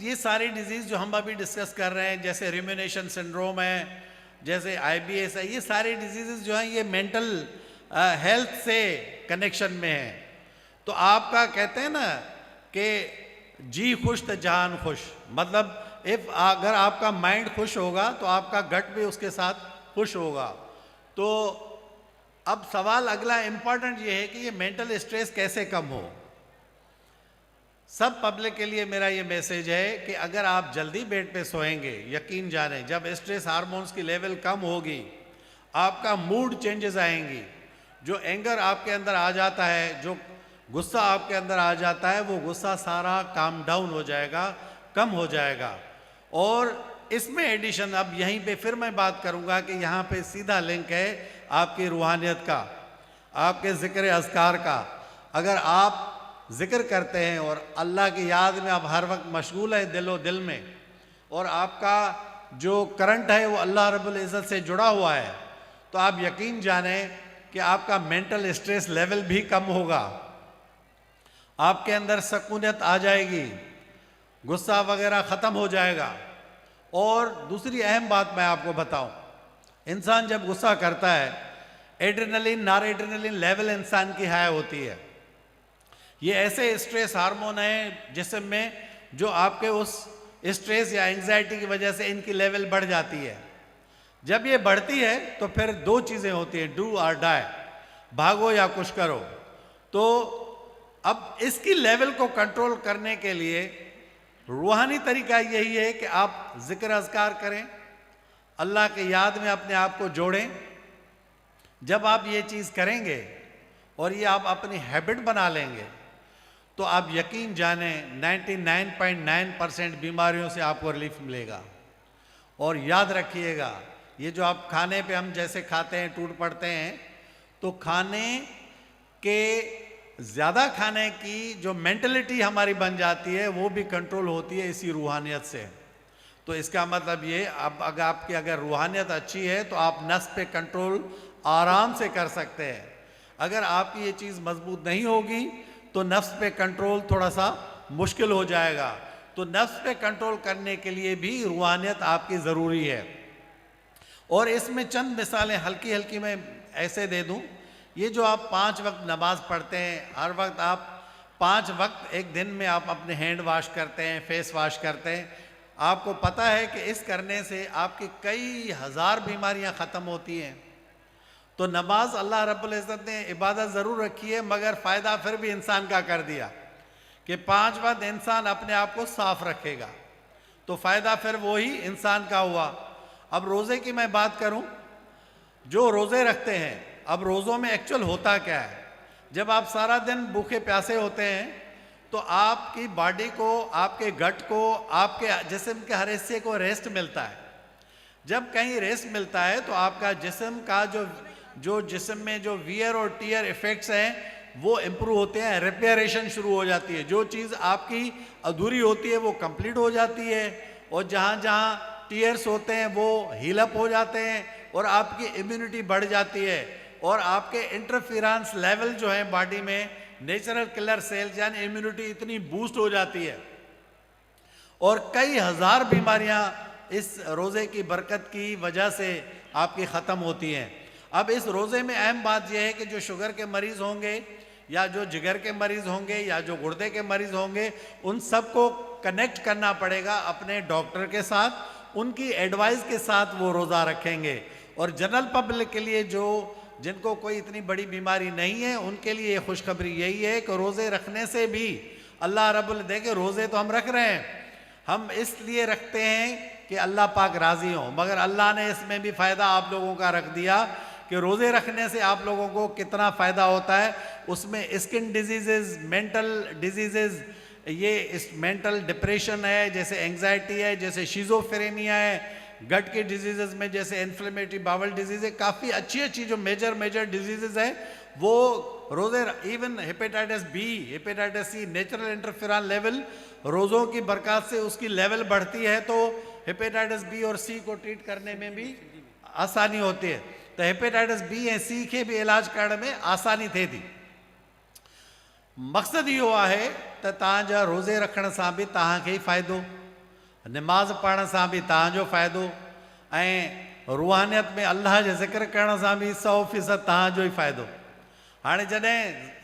ये सारी डिजीज़ जो हम अभी डिस्कस कर रहे हैं, जैसे रिमिनेशन सिंड्रोम है, जैसे IBS है, ये सारी डिजीज़ जो हैं ये मेंटल हेल्थ से कनेक्शन में है। तो आपका कहते हैं ना कि जी खुश तो जहान खुश, मतलब अगर आपका माइंड खुश होगा तो आपका गट भी उसके साथ खुश होगा। तो अब सवाल अगला इम्पॉर्टेंट ये है कि ये मेंटल स्ट्रेस कैसे कम हो। सब पब्लिक के लिए मेरा ये मैसेज है कि अगर आप जल्दी बेड पे सोएंगे, यकीन जानें जब स्ट्रेस हार्मोन्स की लेवल कम होगी, आपका मूड चेंजेस आएंगी। जो एंगर आपके अंदर आ जाता है, जो गुस्सा आपके अंदर आ जाता है, वो गुस्सा सारा काम डाउन हो जाएगा, कम हो जाएगा। और इसमें एडिशन, अब यहीं पे फिर मैं बात करूंगा कि यहाँ पे सीधा लिंक है आपकी रूहानियत का, आपके ज़िक्र अज़कार का। अगर आप ज़िक्र करते हैं और अल्लाह की याद में आप हर वक्त मशगूल है दिलो दिल में, और आपका जो करंट है वो अल्लाह रब्बुल इज़्ज़त से जुड़ा हुआ है, तो आप यकीन जानें कि आपका मेंटल स्ट्रेस लेवल भी कम होगा, आपके अंदर सकूनियत आ जाएगी, गुस्सा वगैरह ख़त्म हो जाएगा। और दूसरी अहम बात मैं आपको बताऊं, इंसान जब गुस्सा करता है, एड्रेनलिन नॉरएड्रेनलिन लेवल इंसान की हाई होती है। ये ऐसे स्ट्रेस हार्मोन है जिसम में जो आपके उस स्ट्रेस या एंग्जाइटी की वजह से इनकी लेवल बढ़ जाती है। जब ये बढ़ती है तो फिर दो चीज़ें होती हैं, डू और डाई, भागो या कुछ करो। तो अब इसकी लेवल को कंट्रोल करने के लिए रूहानी तरीका यही है कि आप जिक्र अज़कार करें, अल्लाह के याद में अपने आप को जोड़ें। जब आप ये चीज़ करेंगे और ये आप अपनी हैबिट बना लेंगे तो आप यकीन जाने 99.9% बीमारियों से आपको रिलीफ मिलेगा। और याद रखिएगा, ये जो आप खाने पे हम जैसे खाते हैं, टूट पड़ते हैं, तो खाने के ज़्यादा खाने की जो मेंटलिटी हमारी बन जाती है वो भी कंट्रोल होती है इसी रूहानियत से। तो इसका मतलब ये, अब अगर रूहानियत अच्छी है तो आप नफ्स पे कंट्रोल आराम से कर सकते हैं। अगर आपकी ये चीज़ मजबूत नहीं होगी तो नफ्स पे कंट्रोल थोड़ा सा मुश्किल हो जाएगा। तो नफ्स पे कंट्रोल करने के लिए भी रूहानियत आपकी ज़रूरी है। और इसमें चंद मिसालें हल्की हल्की मैं ऐसे दे दूं। ये जो आप 5 वक्त नमाज पढ़ते हैं, हर वक्त आप 5 वक्त एक दिन में आप अपने हैंड वॉश करते हैं, फेस वॉश करते हैं, आपको पता है कि इस करने से आपकी कई हज़ार बीमारियां ख़त्म होती हैं। तो नमाज अल्लाह रब्बुल इज़्ज़त ने इबादत ज़रूर रखी है, मगर फ़ायदा फिर भी इंसान का कर दिया कि 5 वक्त इंसान अपने आप को साफ रखेगा, तो फ़ायदा फिर वही इंसान का हुआ। अब रोज़े की मैं बात करूं, जो रोज़े रखते हैं, अब रोज़ों में एक्चुअल होता क्या है? जब आप सारा दिन भूखे प्यासे होते हैं तो आपकी बॉडी को, आपके गट को, आपके जिस्म के हर हिस्से को रेस्ट मिलता है। जब कहीं रेस्ट मिलता है तो आपका जिस्म का जो जिस्म में जो वियर और टीयर इफेक्ट्स हैं वो इम्प्रूव होते हैं, रिपेयरेशन शुरू हो जाती है। जो चीज़ आपकी अधूरी होती है वो कंप्लीट हो जाती है, और जहाँ जहाँ टीयर्स होते हैं वो हील अप हो जाते हैं, और आपकी इम्यूनिटी बढ़ जाती है, और आपके इंटरफेरेंस लेवल जो है बॉडी में, नेचुरल किलर सेल्स यानी इम्यूनिटी इतनी बूस्ट हो जाती है, और कई हज़ार बीमारियां इस रोज़े की बरकत की वजह से आपकी ख़त्म होती हैं। अब इस रोज़े में अहम बात यह है कि जो शुगर के मरीज़ होंगे, या जो जिगर के मरीज़ होंगे, या जो गुर्दे के मरीज़ होंगे, उन सबको कनेक्ट करना पड़ेगा अपने डॉक्टर के साथ, उनकी एडवाइस के साथ वो रोज़ा रखेंगे। और जनरल पब्लिक के लिए, जो जिनको कोई इतनी बड़ी बीमारी नहीं है, उनके लिए ये खुशखबरी यही है कि रोज़े रखने से भी अल्लाह रब्बुल देखे, रोज़े तो हम रख रहे हैं, हम इसलिए रखते हैं कि अल्लाह पाक राज़ी हो, मगर अल्लाह ने इसमें भी फ़ायदा आप लोगों का रख दिया कि रोज़े रखने से आप लोगों को कितना फ़ायदा होता है। उसमें स्किन डिजीज़, मेंटल डिजीज़, ये इस मेंटल डिप्रेशन है, जैसे एंग्जाइटी है, जैसे शिज़ोफ्रेनिया है, गट के डिजीज़ में जैसे इन्फ्लेमेटरी बावल डिजीज़ है, काफ़ी अच्छी अच्छी जो मेजर डिजीज़ हैं वो रोज़े, even hepatitis B, hepatitis C, natural interferon level रोज़ों की बरकत से उसकी लेवल बढ़ती है, तो हेपेटाइटिस बी और सी को ट्रीट करने में भी आसानी होती है। तो हेपेटाइटिस बी ऐं सी के भी इलाज करण में आसानी थिए थी। मक़सदु इहो आहे त तव्हांजा रोज़े रखण सां बि तव्हांखे ई फ़ाइदो, नमाज़ पढ़ण सां बि तव्हांजो फ़ाइदो, ऐं रूहानियत में अल्लाह जो ज़िक्र करण सां बि 100% तव्हांजो ई फ़ाइदो। हाणे जॾहिं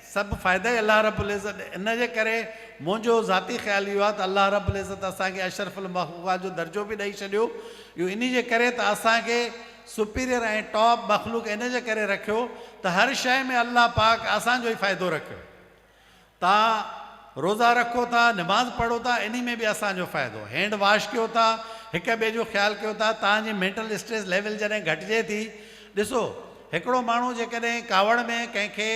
सभु फ़ाइदा ई अल्लाह रब्बुल इज़्ज़त, इन जे करे मुंहिंजो ज़ाती ख़्यालु इहो आहे त अल्लाह रब्बुल इज़्ज़त असांखे अशरफुल मख़लूक़ात जो दर्जो बि ॾेई छॾियो। इहो इन जे करे त असांखे सुपीरियर ऐं टॉप मख़लूक़ इन जे करे रखियो त हर शइ में अल्लाह पाक असांजो ई फ़ाइदो रखियो। तव्हां रोज़ा रखो था, नमाज़ पढ़ो था, इन में बि असांजो फ़ाइदो, हैंड वॉश कयो था, हिक ॿिए जो ख़्यालु कयो था, तव्हांजी मेंटल स्ट्रेस लेवल जॾहिं घटिजे थी। ॾिसो, हिकिड़ो माण्हू जेकॾहिं कावड़ में कंहिंखे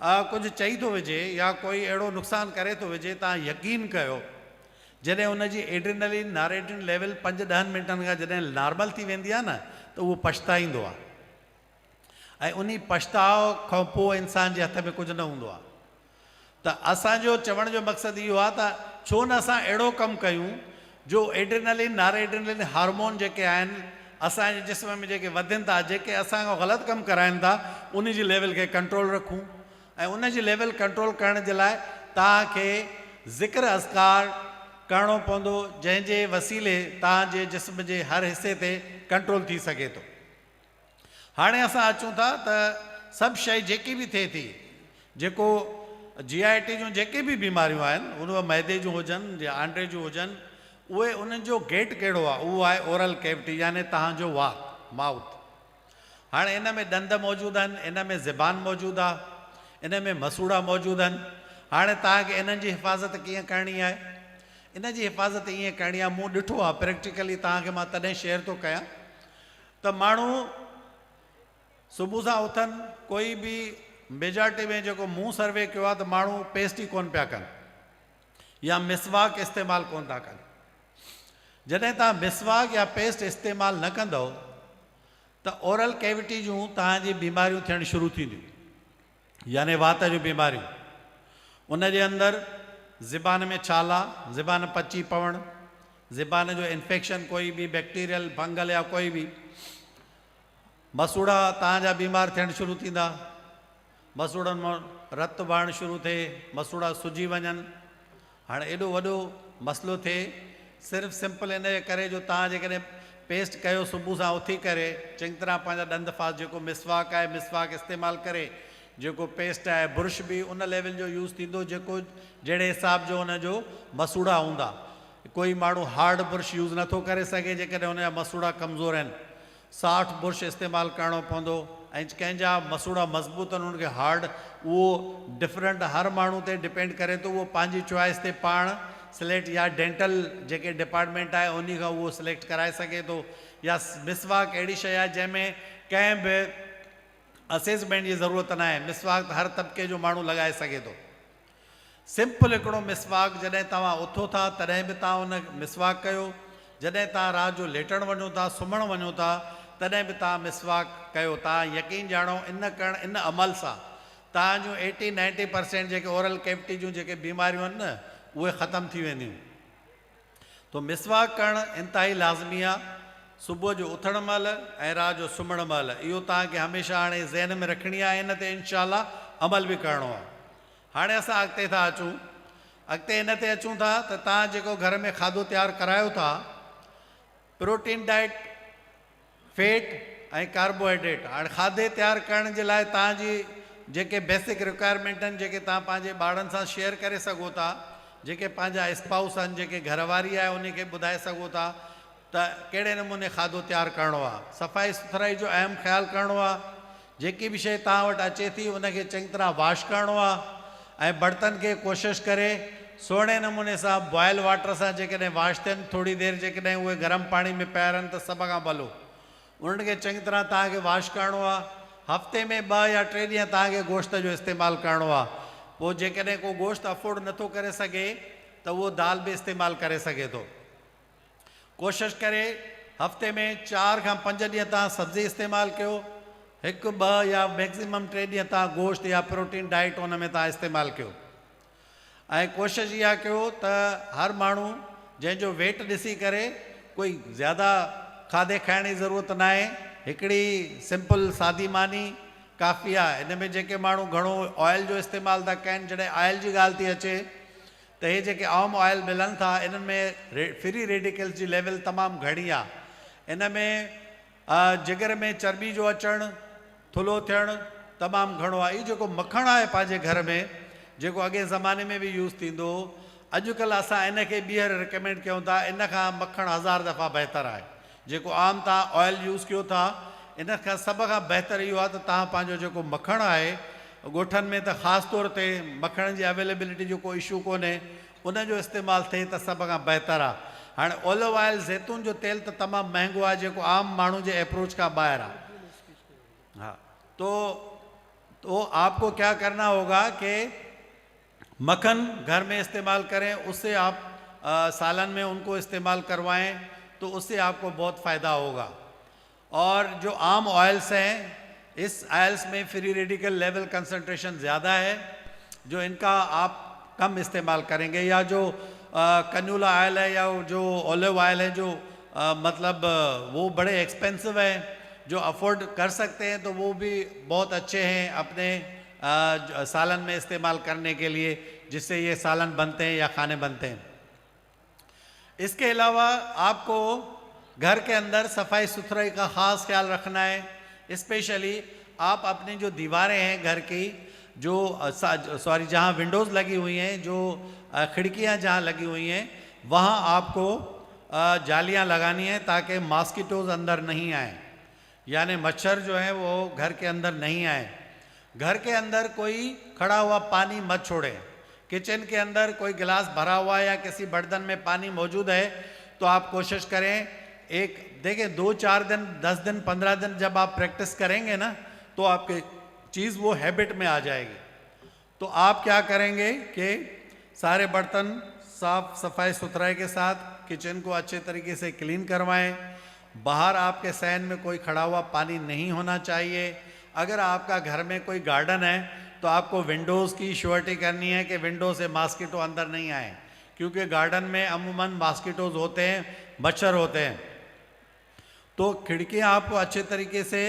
कुझु चई थो विझे या कोई अहिड़ो नुक़सानु करे थो विझे, तव्हां यकीन कयो जॾहिं उनजी एड्रेनलिन नारेड्रिन लेवल 5-10 मिंटनि खां जॾहिं नॉर्मल थी वेंदी आहे न, त उहो पछताईंदो आहे, ऐं उन पछताव खां पोइ इंसान जे हथ में कुझु न हूंदो आहे। त असांजो चवण जो मक़सदु इहो आहे त छो न असां अहिड़ो कमु कयूं जो एड्रेनलिन नारेड्रिनलिन हार्मोन जेके आहिनि असांजे जिस्म में जेके वधनि था, जेके असांखां ग़लति कमु कराइनि था, उन जी लेवल खे कंट्रोल रखूं। ऐं उन जी लेवल कंट्रोल करण जे लाइ तव्हांखे ज़िक्र अज़कार करिणो पवंदो, जंहिंजे वसीले तव्हांजे जिस्म जे हर हिसे ते कंट्रोल थी सघे थो। हाणे असां अचूं था त सभु शइ जेकी बि थिए थी, जेको GIT जूं जेके बि बीमारियूं आहिनि, उन मैदे जूं हुजनि या आंडे जूं हुजनि, उहे उन्हनि जो गेट कहिड़ो आहे, उहो आहे ओरल कैविटी, यानी तव्हांजो वात, माउथ। हाणे इन में ॾंद मौजूदु आहिनि, इन में ज़बान मौजूदु आहे, इन में मसूड़ा मौजूदु आहिनि। हाणे तव्हांखे इन्हनि जी हिफ़ाज़त कीअं करणी आहे? इन जी हिफ़ाज़त ईअं करणी आहे। मूं ॾिठो आहे प्रैक्टिकली, तव्हांखे मां तॾहिं शेयर थो कयां त माण्हू सुबुह सां उथनि, कोई बि मेजॉरिटी में जेको मूं सर्वे कयो आहे त माण्हू पेस्ट ई कोन पिया कनि या मिसवाक इस्तेमालु कोन था कनि। जॾहिं तव्हां मिसवाक या पेस्ट इस्तेमालु न कंदव त ओरल कैविटी जूं तव्हांजी बीमारियूं थियणु शुरू थींदियूं, यानी वात जूं बीमारियूं। उन जे अंदरि ज़िबान में छाला, ज़िबान पची पवणु, ज़िबान जो इन्फेक्शन, कोई बि बैक्टीरियल फंगल या कोई बि, मसूड़ा तव्हांजा बीमार थियणु शुरू थींदा, मसूड़नि मां रत वहणु शुरू थिए, मसूड़ा सुजी वञनि। हाणे एॾो वॾो मसइलो थिए सिर्फ़ु सिंपल इन जे करे जो तव्हां जेकॾहिं पेस्ट कयो सुबुह सां उथी करे चङी तरह पंहिंजा ॾंद फास, जेको मिसवाक आहे मिसवाक इस्तेमालु करे, जेको पेस्ट आहे बुरुश बि उन लेवल जो यूज़ थींदो जेको जहिड़े हिसाब जो हुनजो मसूड़ा हूंदा। कोई माण्हू हार्ड बुरुश यूज़ नथो करे सघे जेकॾहिं हुनजा मसूड़ा कमज़ोर आहिनि, सॉफ्ट बुरुश इस्तेमालु करिणो पवंदो। ऐं कंहिंजा मसूड़ा मज़बूत आहिनि, उनखे हार्ड, उहो डिफरेंट हर माण्हू ते डिपेंड करे थो, उहो पंहिंजी चॉइस ते पाण सिलेक्ट, या डेंटल जेके डिपार्टमेंट आहे उन खां उहो सिलेक्ट कराए सघे थो। या मिसवाक अहिड़ी शइ आहे जंहिंमें कंहिं बि असेसमेंट जी ज़रूरत न आहे, मिसवाक हर तबिके जो माण्हू लॻाए सघे थो। सिंपल हिकिड़ो मिसवाक, जॾहिं तव्हां उथो था तॾहिं बि तव्हां उन मिसवाक कयो, जॾहिं तव्हां राति जो लेटणु वञो था, सुम्हणु वञो था, तॾहिं बि तव्हां मिसवाक कयो। तव्हां यकीन ॼाणो इन अमल सां तव्हांजूं 80-90% जेके ओरल कैविटी जूं जेके बीमारियूं आहिनि न, उहे ख़तमु थी वेंदियूं। तो मिसवाक करणु इंतिहाई लाज़मी आहे, सुबुह जो उथण महिल ऐं राति जो सुम्हण महिल। इहो तव्हांखे हमेशह हाणे ज़हन में रखणी आहे, इन ते इंशाअल्लाह अमल बि करिणो आहे। हाणे असां अॻिते था अचूं, अॻिते इन ते अचूं था त तव्हां जेको घर में खाधो तयारु करायो था, प्रोटीन डाइट, फैट ऐं कार्बोहाइड्रेट। हाणे खाधे तयारु करण जे लाइ तव्हांजी जेके बेसिक रिक्वायरमेंट आहिनि, जेके तव्हां पंहिंजे ॿारनि सां शेयर करे सघो था, जेके पंहिंजा स्पाउस आहिनि, जेके घरवारी आहे उनखे ॿुधाए सघो था त कहिड़े नमूने खाधो तयारु करिणो आहे। सफ़ाई सुथराई जो अहम ख़्यालु करिणो आहे। जेकी बि शइ तव्हां वटि अचे थी उनखे चङी तरह वॉश करिणो आहे, ऐं बर्तन खे कोशिशि करे सुहिणे नमूने सां बॉयल वाटर सां जेकॾहिं वॉश थियनि, थोरी देरि जेकॾहिं उहे गरम पाणी में पिया रहनि त सभ खां भलो उन्हनि खे चङी तरह तव्हांखे वॉश करिणो आहे। हफ़्ते में 2 या 3 ॾींहं तव्हांखे गोश्त जो इस्तेमालु करिणो आहे। पोइ जेकॾहिं को गोश्त अफोर्ड नथो करे सघे त उहो दाल बि इस्तेमालु करे सघे थो। कोशिशि करे हफ़्ते में 4 खां 5 ॾींहं तव्हां सब्ज़ी इस्तेमालु कयो, 1-2 या मैक्सिमम 3 ॾींहं तव्हां गोश्त या प्रोटीन डाइट उन में तव्हां इस्तेमालु कयो। ऐं कोशिशि इहा कयो त हर माण्हू जंहिंजो वेट ॾिसी करे कोई ज़्यादा खाधे खाइण जी ज़रूरत न आहे, हिकिड़ी सिंपल सादी मानी काफ़ी आहे। इन में जेके माण्हू घणो ऑयल जो इस्तेमालु था कनि, जॾहिं ऑयल जी ॻाल्हि थी अचे त इहे जेके आम ऑयल मिलनि था इन्हनि में फ्री रेडिकल्स जी लेवल तमामु घणी आहे। इन में जिगर में चर्बी जो अचणु, थुल्हो थियणु तमामु घणो आहे। इहो जेको मखणु आहे पंहिंजे घर में, जेको अॻे ज़माने में बि यूज़ थींदो हो, अॼुकल्ह असां इनखे ॿीहर रिकमेंड कयूं था। इन खां मखणु 1000 दफ़ा बहितरु आहे। जेको आम तव्हां ऑयल यूज़ कयो था, इन खां सभ खां बहितरु इहो आहे त तव्हां पंहिंजो जेको मखणु आहे, ॻोठनि में त ख़ासि तौर ते मखण जी अवेलेबिलिटी जो को इशू कोन्हे, उनजो इस्तेमालु थिए त सभ खां बहितरु आहे। हाणे ओलिव ऑयल, ज़ैतून जो तेल त तमामु महांगो आहे, जेको आम माण्हू जे अप्रोच खां ॿाहिरि आहे। हाँ, तो आपको क्या करना होगा कि मक्खन घर में इस्तेमाल करें, उससे आप सालन में उनको इस्तेमाल करवाएं तो उससे आपको बहुत फ़ायदा होगा। और जो आम ऑयल्स हैं, इस ऑयल्स में फ्री रेडिकल लेवल कंसंट्रेशन ज़्यादा है, जो इनका आप कम इस्तेमाल करेंगे। या जो कन्यूला ऑयल है या जो ओलिव ऑयल है, जो मतलब वो बड़े एक्सपेंसिव हैं, जो अफोर्ड कर सकते हैं तो वो भी बहुत अच्छे हैं अपने सालन में इस्तेमाल करने के लिए, जिससे ये सालन बनते हैं या खाने बनते हैं। इसके अलावा आपको घर के अंदर सफाई सुथराई का ख़ास ख्याल रखना है। स्पेशली आप अपनी जो दीवारें हैं घर की, जो जहाँ विंडोज़ लगी हुई हैं, जो खिड़कियाँ जहाँ लगी हुई हैं, वहाँ आपको जालियाँ लगानी हैं ताकि मॉस्किटोज़ अंदर नहीं आए, यानी मच्छर जो है वो घर के अंदर नहीं आए। घर के अंदर कोई खड़ा हुआ पानी मत छोड़े। किचन के अंदर कोई गिलास भरा हुआ है या किसी बर्तन में पानी मौजूद है तो आप कोशिश करें, एक देखें 2-4 दिन 10 दिन 15 दिन जब आप प्रैक्टिस करेंगे ना तो आपके चीज़ वो हैबिट में आ जाएगी। तो आप क्या करेंगे कि सारे बर्तन साफ सफाई सुथराई के साथ किचन को अच्छे तरीके से क्लीन करवाएं। बाहर आपके सहन में कोई खड़ा हुआ पानी नहीं होना चाहिए। अगर आपका घर में कोई गार्डन है तो आपको विंडोज़ की श्योरिटी करनी है कि विंडो से मॉस्किटो अंदर नहीं आए, क्योंकि गार्डन में अमूमन मॉस्किटोज होते हैं, मच्छर होते हैं। तो खिड़कियां आपको अच्छे तरीके से,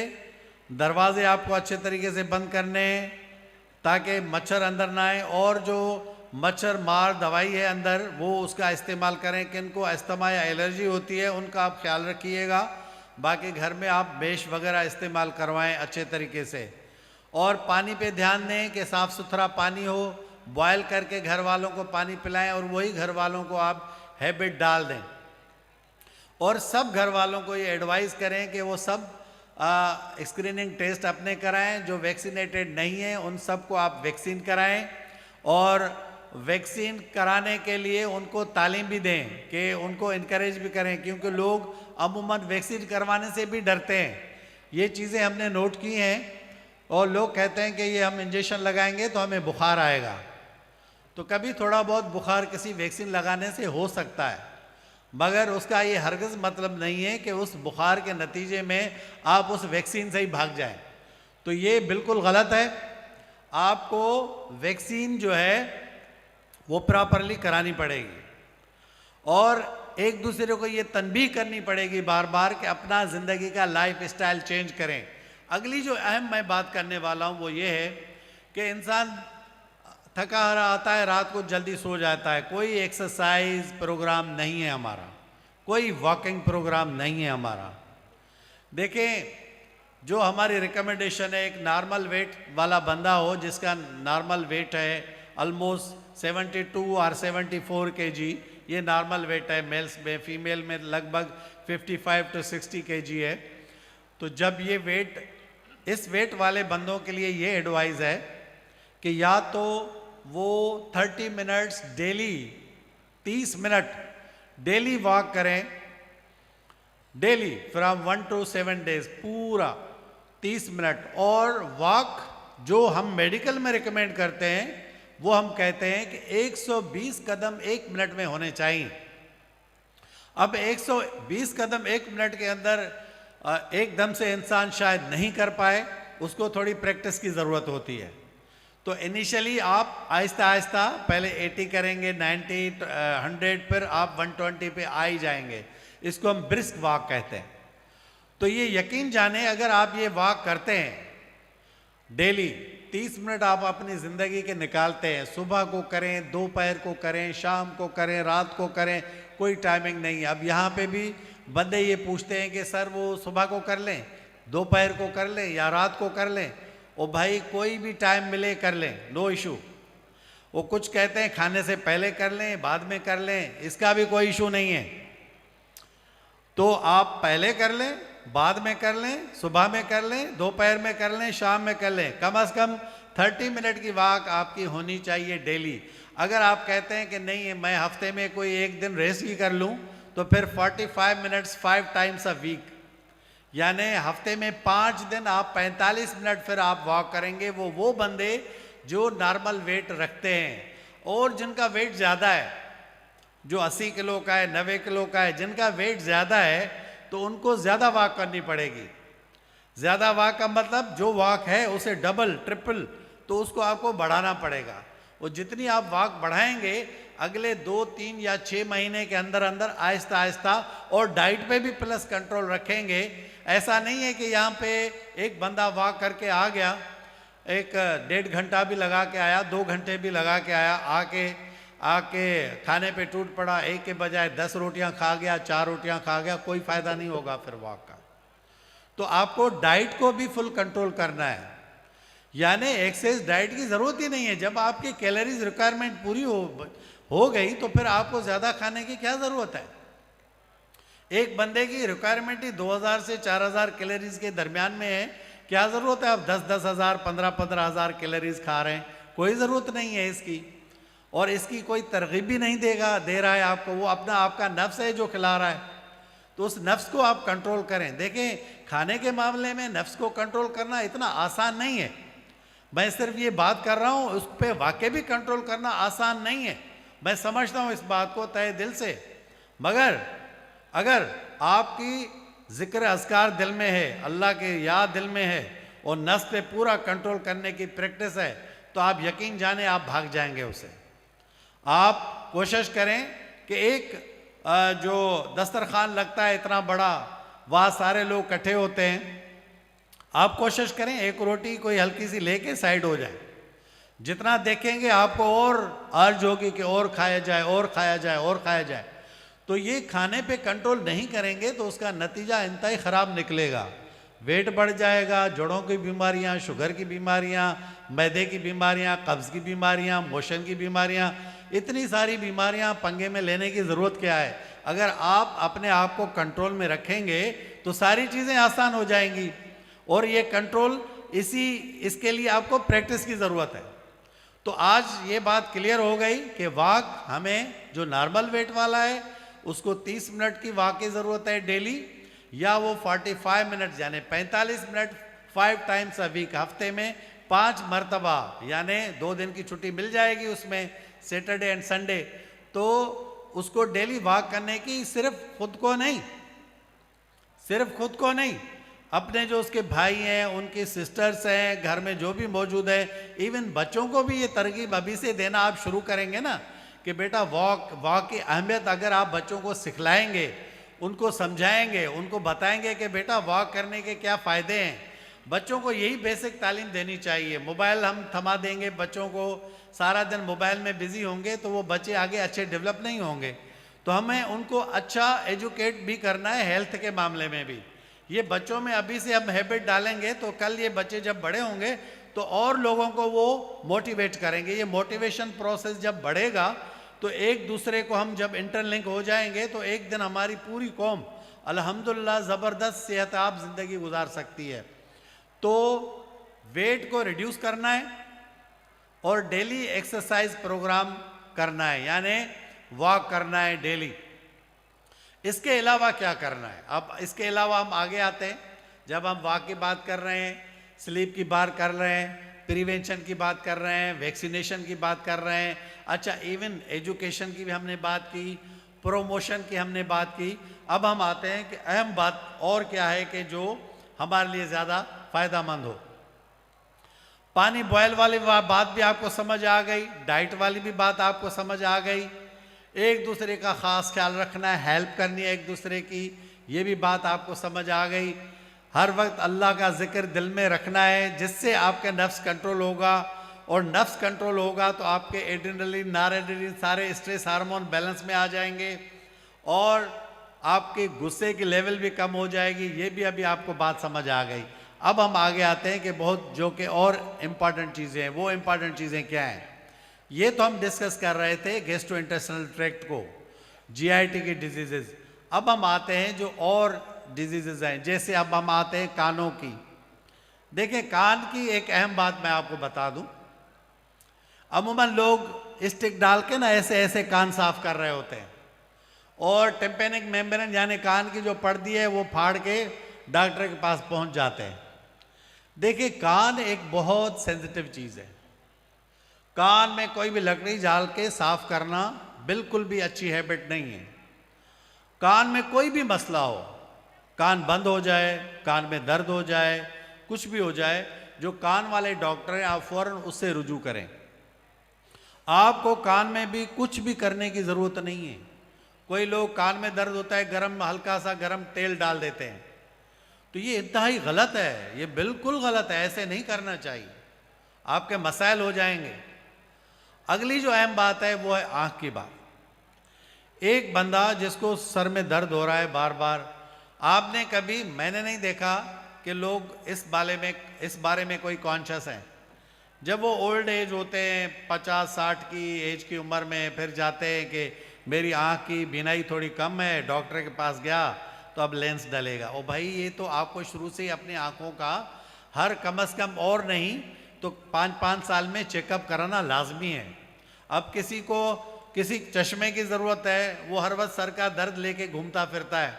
दरवाजे आपको अच्छे तरीके से बंद करने हैं ताकि मच्छर अंदर ना आए, और जो मच्छर मार दवाई है अंदर वो उसका इस्तेमाल करें। किनको अस्थमा या एलर्जी होती है उनका आप ख्याल रखिएगा। बाकी घर में आप बेश वगैरह इस्तेमाल करवाएं अच्छे तरीके से। और पानी पे ध्यान दें कि साफ़ सुथरा पानी हो, बॉयल करके घर वालों को पानी पिलाएं और वही घर वालों को आप हैबिट डाल दें। और सब घर वालों को ये एडवाइस करें कि वो सब स्क्रीनिंग टेस्ट अपने कराएं। जो वैक्सीनेटेड नहीं है उन सबको आप वैक्सीन कराएं, और वैक्सीन कराने के लिए उनको तालीम भी दें कि उनको इनकरेज भी करें, क्योंकि लोग अमूमन वैक्सीन करवाने से भी डरते हैं। ये चीज़ें हमने नोट की हैं। और लोग कहते हैं कि ये हम इंजेक्शन लगाएंगे तो हमें बुखार आएगा। तो कभी थोड़ा बहुत बुखार किसी वैक्सीन लगाने से हो सकता है, मगर उसका ये हरगिज़ मतलब नहीं है कि उस बुखार के नतीजे में आप उस वैक्सीन से ही भाग जाएं। तो ये बिल्कुल गलत है। आपको वैक्सीन जो है वो प्रॉपरली करानी पड़ेगी, और एक दूसरे को ये तनबीह करनी पड़ेगी बार बार कि अपना ज़िंदगी का लाइफ स्टाइल चेंज करें। अगली जो अहम मैं बात करने वाला हूँ वो ये है कि इंसान थका हारा आता है, रात को जल्दी सो जाता है। कोई एक्सरसाइज प्रोग्राम नहीं है हमारा, कोई वॉकिंग प्रोग्राम नहीं है हमारा। देखें, जो हमारी रिकमेंडेशन है, एक नॉर्मल वेट वाला बंदा हो जिसका नॉर्मल वेट है ऑलमोस्ट 72 और 74 kg, ये नॉर्मल वेट है मेल्स में। फीमेल में लगभग 55 to 60 kg है। तो जब ये वेट, इस वेट वाले बंदों के लिए ये एडवाइस है कि या तो वो 30 minutes daily, 30 minute daily walk करें, डेली फ्रॉम 1 to 7 days, पूरा 30 मिनट। और वॉक जो हम मेडिकल में रिकमेंड करते हैं वो हम कहते हैं कि 120 कदम 1 मिनट में होने चाहिए। अब 120 कदम 1 मिनट के अंदर एकदम से इंसान शायद नहीं कर पाए, उसको थोड़ी प्रैक्टिस की ज़रूरत होती है। तो इनिशियली आप आहिस्ता आहिस्ता पहले 80 करेंगे, 90, 100, फिर आप 120 पे आ ही जाएंगे। इसको हम ब्रिस्क वॉक कहते हैं। तो ये यकीन जाने, अगर आप ये वॉक करते हैं डेली 30 मिनट आप अपनी ज़िंदगी के निकालते हैं, सुबह को करें, दोपहर को करें, शाम को करें, रात को करें, कोई टाइमिंग नहीं। अब यहाँ पे भी बंदे ये पूछते हैं कि सर वो सुबह को कर लें, दोपहर को कर लें या रात को कर लें। ओ भाई, कोई भी टाइम मिले कर लें, नो इशू। वो कुछ कहते हैं खाने से पहले कर लें, बाद में कर लें, इसका भी कोई इशू नहीं है। तो आप पहले कर लें, बाद में कर लें, सुबह में कर लें, दोपहर में कर लें, शाम में कर लें। कम से कम 30 मिनट की वॉक आपकी होनी चाहिए डेली। अगर आप कहते हैं कि नहीं मैं हफ्ते में कोई एक दिन रेस्ट ही कर लूँ, तो फिर 45 मिनट्स 5 टाइम्स अ वीक, यानी हफ्ते में 5 दिन आप 45 मिनट फिर आप वॉक करेंगे। वो बंदे जो नॉर्मल वेट रखते हैं और जिनका वेट ज़्यादा है, जो 80 किलो का है, 90 किलो का है, जिनका वेट ज़्यादा है तो उनको ज़्यादा वॉक करनी पड़ेगी। ज़्यादा वॉक का मतलब जो वॉक है उसे डबल ट्रिपल, तो उसको आपको बढ़ाना पड़ेगा। वो जितनी आप वॉक बढ़ाएंगे अगले 2, 3 या 6 महीने के अंदर अंदर आहिस्ता आहिस्ता, और डाइट पे भी प्लस कंट्रोल रखेंगे। ऐसा नहीं है कि यहाँ पे एक बंदा वॉक करके आ गया, एक 1.5 घंटा भी लगा के आया, 2 घंटे भी लगा के आया, आके खाने पे टूट पड़ा, एक के बजाय 10 रोटियां खा गया, 4 रोटियां खा गया, कोई फ़ायदा नहीं होगा फिर वॉक का। तो आपको डाइट को भी फुल कंट्रोल करना है, यानी एक्सेस डाइट की ज़रूरत ही नहीं है। जब आपकी कैलोरीज रिक्वायरमेंट पूरी हो गई तो फिर आपको ज़्यादा खाने की क्या ज़रूरत है। एक बंदे की रिक्वायरमेंट ही 2000 से 4000 कैलोरीज के दरमियान में है, क्या ज़रूरत है आप 10-10 हज़ार 15-15 हज़ार कैलोरीज खा रहे हैं, कोई ज़रूरत नहीं है इसकी। और इसकी कोई तरगीब भी नहीं दे रहा है आपको, वो अपना आपका नफ्स है जो खिला रहा है। तो उस नफ्स को आप कंट्रोल करें। देखें, खाने के मामले में नफ्स को कंट्रोल करना इतना आसान नहीं है। मैं सिर्फ ये बात कर रहा हूँ, उस पर वाकई भी कंट्रोल करना आसान नहीं है। मैं समझता हूँ इस बात को तहे दिल से। मगर अगर आपकी ज़िक्र अज़कार दिल में है, अल्लाह के याद दिल में है और नफ्स पे पूरा कंट्रोल करने की प्रैक्टिस है, तो आप यकीन जाने आप भाग जाएंगे उसे। आप कोशिश करें कि एक जो दस्तरखान लगता है इतना बड़ा, वहाँ सारे लोग इकट्ठे होते हैं, आप कोशिश करें एक रोटी कोई हल्की सी लेके साइड हो जाए। जितना देखेंगे आपको और अर्ज होगी कि और खाया जाए, और खाया जाए, और खाया जाए। तो ये खाने पे कंट्रोल नहीं करेंगे तो उसका नतीजा इंतहाई ख़राब निकलेगा। वेट बढ़ जाएगा, जोड़ों की बीमारियां, शुगर की बीमारियां, मैदे की बीमारियां, कब्ज़ की बीमारियां, मोशन की बीमारियां, इतनी सारी बीमारियां पंगे में लेने की ज़रूरत क्या है। अगर आप अपने आप को कंट्रोल में रखेंगे तो सारी चीज़ें आसान हो जाएंगी। और ये कंट्रोल इसके लिए आपको प्रैक्टिस की ज़रूरत है। तो आज ये बात क्लियर हो गई कि वॉक, हमें जो नॉर्मल वेट वाला है उसको 30 मिनट की वॉक की ज़रूरत है डेली, या वो 45 मिनट यानी 45 मिनट 5 टाइम्स अ वीक, हफ्ते में 5 मरतबा, यानी 2 दिन की छुट्टी मिल जाएगी उसमें, सैटरडे एंड संडे। तो उसको डेली वॉक करने की, सिर्फ खुद को नहीं, अपने जो उसके भाई हैं, उनकी सिस्टर्स हैं, घर में जो भी मौजूद है, इवन बच्चों को भी ये तरकीब अभी से देना आप शुरू करेंगे ना कि बेटा वॉक की अहमियत अगर आप बच्चों को सिखलाएंगे, उनको समझाएंगे, उनको बताएंगे कि बेटा वॉक करने के क्या फ़ायदे हैं। बच्चों को यही बेसिक तालीम देनी चाहिए। मोबाइल हम थमा देंगे बच्चों को, सारा दिन मोबाइल में बिज़ी होंगे तो वो बच्चे आगे अच्छे डेवलप नहीं होंगे। तो हमें उनको अच्छा एजुकेट भी करना है हेल्थ के मामले में भी। ये बच्चों में अभी से हम हैबिट डालेंगे तो कल ये बच्चे जब बड़े होंगे तो और लोगों को वो मोटिवेट करेंगे। ये मोटिवेशन प्रोसेस जब बढ़ेगा तो एक दूसरे को हम जब इंटरलिंक हो जाएंगे तो एक दिन हमारी पूरी कौम अल्हम्दुलिल्लाह ज़बरदस्त सेहतयाब ज़िंदगी गुजार सकती है। तो वेट को रिड्यूस करना है और डेली एक्सरसाइज प्रोग्राम करना है, यानी वॉक करना है डेली। इसके अलावा क्या करना है? अब इसके अलावा हम आगे आते हैं। जब हम वॉक की बात कर रहे हैं, स्लीप की बात कर रहे हैं, प्रिवेंशन की बात कर रहे हैं, वैक्सीनेशन की बात कर रहे हैं, अच्छा इवन एजुकेशन की भी हमने बात की, प्रोमोशन की हमने बात की। अब हम आते हैं कि अहम बात और क्या है कि जो हमारे लिए ज़्यादा फ़ायदेमंद हो। पानी बॉयल वाली बात भी आपको समझ आ गई, डाइट वाली भी बात आपको समझ आ गई, एक दूसरे का ख़ास ख्याल रखना है, हेल्प करनी है एक दूसरे की, ये भी बात आपको समझ आ गई। हर वक्त अल्लाह का जिक्र दिल में रखना है जिससे आपके नफ्स कंट्रोल होगा, और नफ्स कंट्रोल होगा तो आपके एड्रेनलिन, नॉरएड्रेनलिन, सारे स्ट्रेस हार्मोन बैलेंस में आ जाएंगे और आपके गुस्से की लेवल भी कम हो जाएगी। ये भी अभी आपको बात समझ आ गई। अब हम आगे आते हैं कि बहुत जो कि और इम्पॉर्टेंट चीज़ें हैं। वो इम्पॉर्टेंट चीज़ें क्या हैं? ये तो हम डिस्कस कर रहे थे गैस्ट्रोइंटेस्टाइनल ट्रैक्ट को, जीआईटी की डिजीज़ेज़। अब हम आते हैं जो और डिजीज़ेज़ हैं, जैसे अब हम आते हैं कानों की। देखिए, कान की एक अहम बात मैं आपको बता दूं। अमूमन लोग स्टिक डाल के ना ऐसे ऐसे कान साफ कर रहे होते हैं और टिम्पैनिक मेम्ब्रेन यानी कान की जो पर्दी है वो फाड़ के डॉक्टर के पास पहुंच जाते हैं। देखिए, कान एक बहुत सेंसिटिव चीज़ है। कान में कोई भी लकड़ी डाल के साफ करना बिल्कुल भी अच्छी हैबिट नहीं है। कान में कोई भी मसला हो, कान बंद हो जाए, कान में दर्द हो जाए, कुछ भी हो जाए, जो कान वाले डॉक्टर हैं आप फ़ौरन उससे रुजू करें। आपको कान में भी कुछ भी करने की ज़रूरत नहीं है। कोई लोग कान में दर्द होता है, हल्का सा गरम तेल डाल देते हैं, तो ये इंतहाई गलत है, ये बिल्कुल गलत है, ऐसे नहीं करना चाहिए, आपके मसाइल हो जाएंगे। अगली जो अहम बात है वो है आँख की बात। एक बंदा जिसको सर में दर्द हो रहा है बार बार, आपने कभी, मैंने नहीं देखा कि लोग इस बारे में कोई कॉन्शियस हैं। जब वो ओल्ड एज होते हैं, 50-60 की एज की उम्र में, फिर जाते हैं कि मेरी आँख की बीनाई थोड़ी कम है, डॉक्टर के पास गया तो अब लेंस डलेगा। ओ भाई, ये तो आपको शुरू से ही अपनी आँखों का हर कम से कम और नहीं तो 5-5 साल में चेकअप कराना लाजमी है। अब किसी को किसी चश्मे की ज़रूरत है, वो हर वक्त सर का दर्द लेके घूमता फिरता है,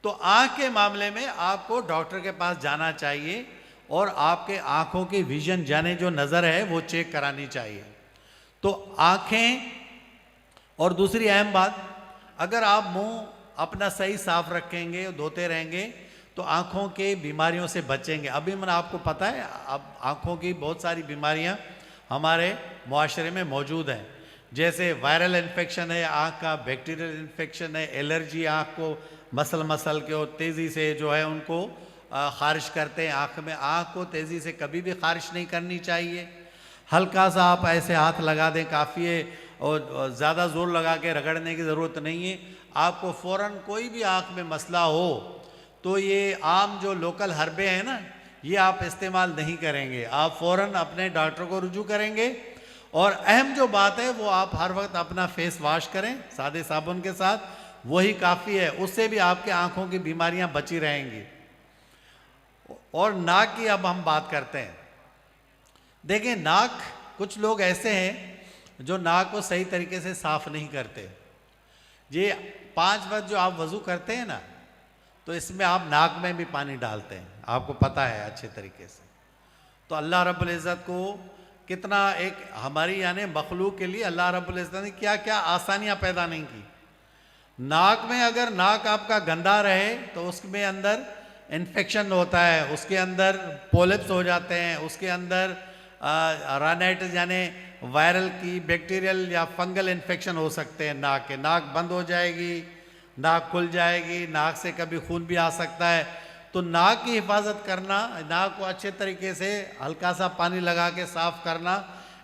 तो आँख के मामले में आपको डॉक्टर के पास जाना चाहिए और आपके आँखों की विजन यानी जो नज़र है वो चेक करानी चाहिए। तो आँखें, और दूसरी अहम बात, अगर आप मुंह अपना सही साफ रखेंगे, धोते रहेंगे, तो आँखों के बीमारियों से बचेंगे। अभी मैंने आपको पता है, अब आँखों की बहुत सारी बीमारियाँ हमारे मुआशरे में मौजूद हैं, जैसे वायरल इन्फेक्शन है आँख का, बैक्टीरियल इन्फेक्शन है, एलर्जी आँख को मसल के और तेज़ी से जो है उनको ख़ारिश करते हैं आँख में। आँख को तेज़ी से कभी भी ख़ारिश नहीं करनी चाहिए। हल्का सा आप ऐसे हाथ लगा दें काफ़ी है, और ज़्यादा ज़ोर लगा के रगड़ने की ज़रूरत नहीं है। आपको फ़ौरन कोई भी आँख में मसला हो तो ये आम जो लोकल हर्बे हैं ना, ये आप इस्तेमाल नहीं करेंगे, आप फ़ौरन अपने डॉक्टर को रुजू करेंगे। और अहम जो बात है वो आप हर वक्त अपना फेस वॉश करें सादे साबुन के साथ, वही काफ़ी है, उससे भी आपके आँखों की बीमारियाँ बची रहेंगी। और नाक की अब हम बात करते हैं। देखिए नाक, कुछ लोग ऐसे हैं जो नाक को सही तरीके से साफ़ नहीं करते। ये 5 वक्त जो आप वज़ू करते हैं ना, तो इसमें आप नाक में भी पानी डालते हैं, आपको पता है अच्छे तरीके से। तो अल्लाह रब्बुल इज़्ज़त को कितना एक हमारी यानी मखलूक के लिए अल्लाह रब्बुल इज़्ज़त ने क्या क्या आसानियाँ पैदा नहीं की। नाक में अगर नाक आपका गंदा रहे तो उसमें अंदर इन्फेक्शन होता है, उसके अंदर पोलिप्स हो जाते हैं, उसके अंदर रानाइटिस यानी वायरल की, बैक्टीरियल या फंगल इन्फेक्शन हो सकते हैं नाक के। नाक बंद हो जाएगी, नाक खुल जाएगी, नाक से कभी खून भी आ सकता है। तो नाक की हिफाजत करना, नाक को अच्छे तरीके से हल्का सा पानी लगा के साफ़ करना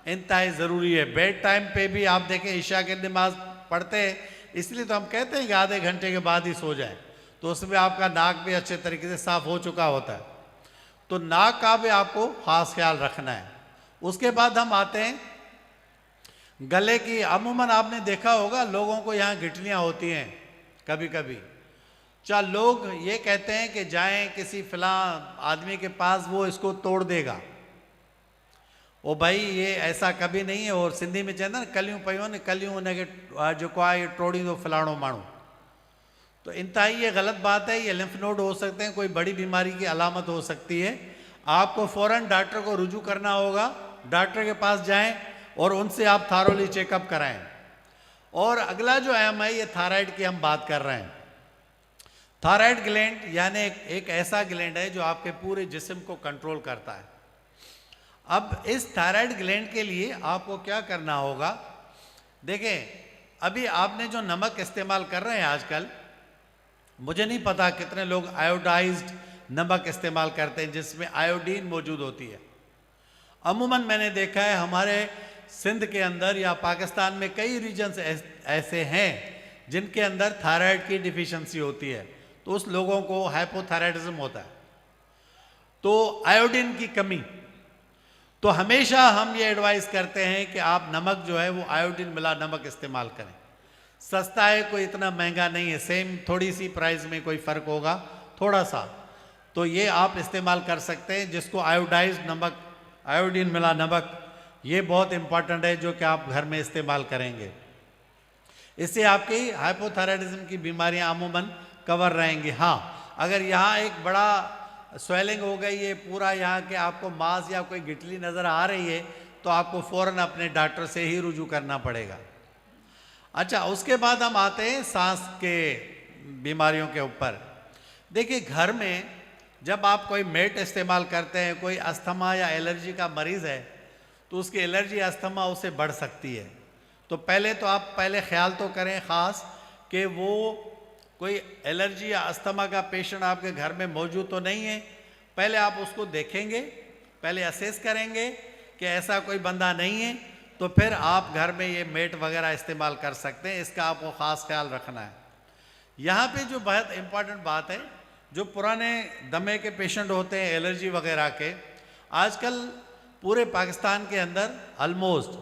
इंतहाई ज़रूरी है। बेड टाइम पे भी आप देखें इशा की नमाज पढ़ते हैं, इसलिए तो हम कहते हैं कि आधे घंटे के बाद ही सो जाए, तो उसमें आपका नाक भी अच्छे तरीके से साफ़ हो चुका होता है। तो नाक का भी आपको ख़ास ख्याल रखना है। उसके बाद हम आते हैं गले की। अमूमन आपने देखा होगा लोगों को यहाँ गिठलियाँ होती हैं कभी कभी। चल लोग ये कहते हैं कि जाएं किसी फ़लाँ आदमी के पास, वो इसको तोड़ देगा। ओ भाई ये ऐसा कभी नहीं है। और सिंधी में चवंदा न कलियूं पयूं ने कलियूं उनखे जेको आहे टोड़ींदो फलाणो माण्हू। तो इंतहाई ये गलत बात है। ये लिम्फ नोड हो सकते हैं, कोई बड़ी बीमारी की अलामत हो सकती है। आपको फ़ौरन डॉक्टर को रुजू करना होगा, डॉक्टर के पास जाएं और उनसे आप थारोली चेकअप कराएं। और अगला जो अहम है, ये थायराइड की हम बात कर रहे हैं। थायराइड ग्लैंड यानी एक ऐसा ग्लैंड है जो आपके पूरे जिस्म को कंट्रोल करता है। अब इस थायराइड ग्लैंड के लिए आपको क्या करना होगा, देखें अभी आपने जो नमक इस्तेमाल कर रहे हैं आजकल, मुझे नहीं पता कितने लोग आयोडाइज्ड नमक इस्तेमाल करते हैं जिसमें आयोडीन मौजूद होती है। अमूमन मैंने देखा है हमारे सिंध के अंदर या पाकिस्तान में कई रीजन्स ऐसे हैं जिनके अंदर थायराइड की डिफिशिएंसी होती है, तो उस लोगों को हाइपोथायराइडिज्म होता है, तो आयोडीन की कमी। तो हमेशा हम ये एडवाइस करते हैं कि आप नमक जो है वो आयोडीन मिला नमक इस्तेमाल करें। सस्ता है, कोई इतना महंगा नहीं है, सेम थोड़ी सी प्राइस में कोई फ़र्क होगा थोड़ा सा, तो ये आप इस्तेमाल कर सकते हैं, जिसको आयोडाइज्ड नमक, आयोडीन मिला नमक, ये बहुत इंपॉर्टेंट है जो कि आप घर में इस्तेमाल करेंगे। इससे आपकी हाइपोथायराइडिज्म की बीमारियां अमूमन कवर रहेंगी। हाँ, अगर यहाँ एक बड़ा स्वेलिंग हो गई है पूरा, यहाँ के आपको मांस या कोई गिठली नज़र आ रही है, तो आपको फ़ौरन अपने डॉक्टर से ही रुजू करना पड़ेगा। अच्छा, उसके बाद हम आते हैं सांस के बीमारियों के ऊपर। देखिए घर में जब आप कोई मेट इस्तेमाल करते हैं, कोई अस्थमा या एलर्जी का मरीज़ है, तो उसकी एलर्जी अस्थमा उससे बढ़ सकती है। तो पहले तो आप ख्याल तो करें ख़ास कि वो कोई एलर्जी या अस्थमा का पेशेंट आपके घर में मौजूद तो नहीं है। पहले आप उसको देखेंगे, पहले असेस करेंगे कि ऐसा कोई बंदा नहीं है, तो फिर आप घर में ये मेट वगैरह इस्तेमाल कर सकते हैं। इसका आपको ख़ास ख्याल रखना है। यहाँ पे जो बहुत इम्पॉर्टेंट बात है, जो पुराने दमे के पेशेंट होते हैं एलर्जी वगैरह के, आजकल पूरे पाकिस्तान के अंदर ऑलमोस्ट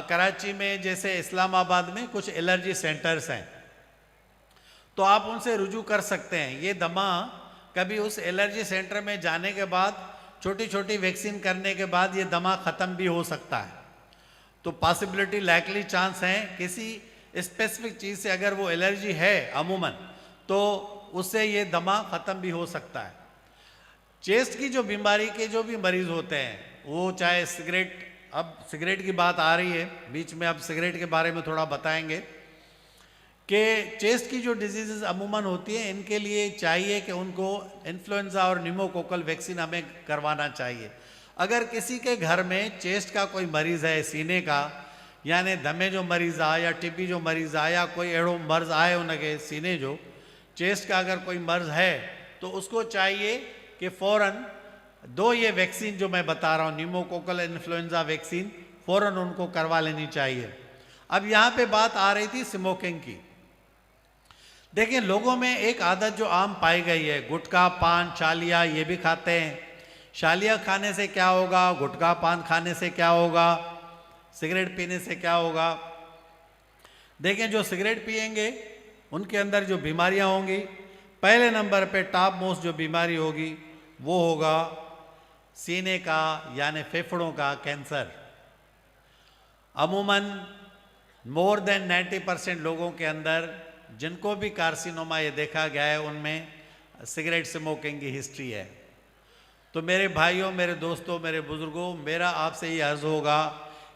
कराची में जैसे इस्लामाबाद में कुछ एलर्जी सेंटर्स हैं, तो आप उनसे रुजू कर सकते हैं। ये दमा कभी उस एलर्जी सेंटर में जाने के बाद, छोटी छोटी वैक्सीन करने के बाद ये दमा ख़त्म भी हो सकता है। तो पॉसिबिलिटी लाइकली चांस है किसी स्पेसिफिक चीज़ से अगर वो एलर्जी है अमूमन, तो उससे ये दमा ख़त्म भी हो सकता है। चेस्ट की जो बीमारी के जो भी मरीज़ होते हैं, वो चाहे सिगरेट, अब सिगरेट की बात आ रही है बीच में, अब सिगरेट के बारे में थोड़ा बताएंगे कि चेस्ट की जो डिजीज़ अमूमन होती है, इनके लिए चाहिए कि उनको इन्फ्लुएंजा और न्यूमोकोकल वैक्सीन हमें करवाना चाहिए। अगर किसी के घर में चेस्ट का कोई मरीज़ है, सीने का, यानी दमे जो मरीज़ आहे या टीबी जो मरीज़ आहे या कोई अहिड़ो मर्ज़ आहे उनके सीने जो, चेस्ट का अगर कोई मर्ज़ है, तो उसको चाहिए कि फ़ौरन दो ये वैक्सीन जो मैं बता रहा हूँ, न्यूमोकोकल इन्फ्लुएंजा वैक्सीन, फ़ौरन उनको करवा लेनी चाहिए। अब यहाँ पे बात आ रही थी स्मोकिंग की। देखिए, लोगों में एक आदत जो आम पाई गई है, गुटखा, पान, चालिया ये भी खाते हैं। चालिया खाने से क्या होगा, गुटखा पान खाने से क्या होगा, सिगरेट पीने से क्या होगा? देखें, जो सिगरेट पिएंगे उनके अंदर जो बीमारियां होंगी, पहले नंबर पे टॉप मोस्ट जो बीमारी होगी वो होगा सीने का यानी फेफड़ों का कैंसर। अमूमन मोर देन 90% लोगों के अंदर जिनको भी कार्सिनोमा ये देखा गया है, उनमें सिगरेट स्मोकिंग की हिस्ट्री है। तो मेरे भाइयों, मेरे दोस्तों, मेरे बुजुर्गों, मेरा आपसे ये अर्ज़ होगा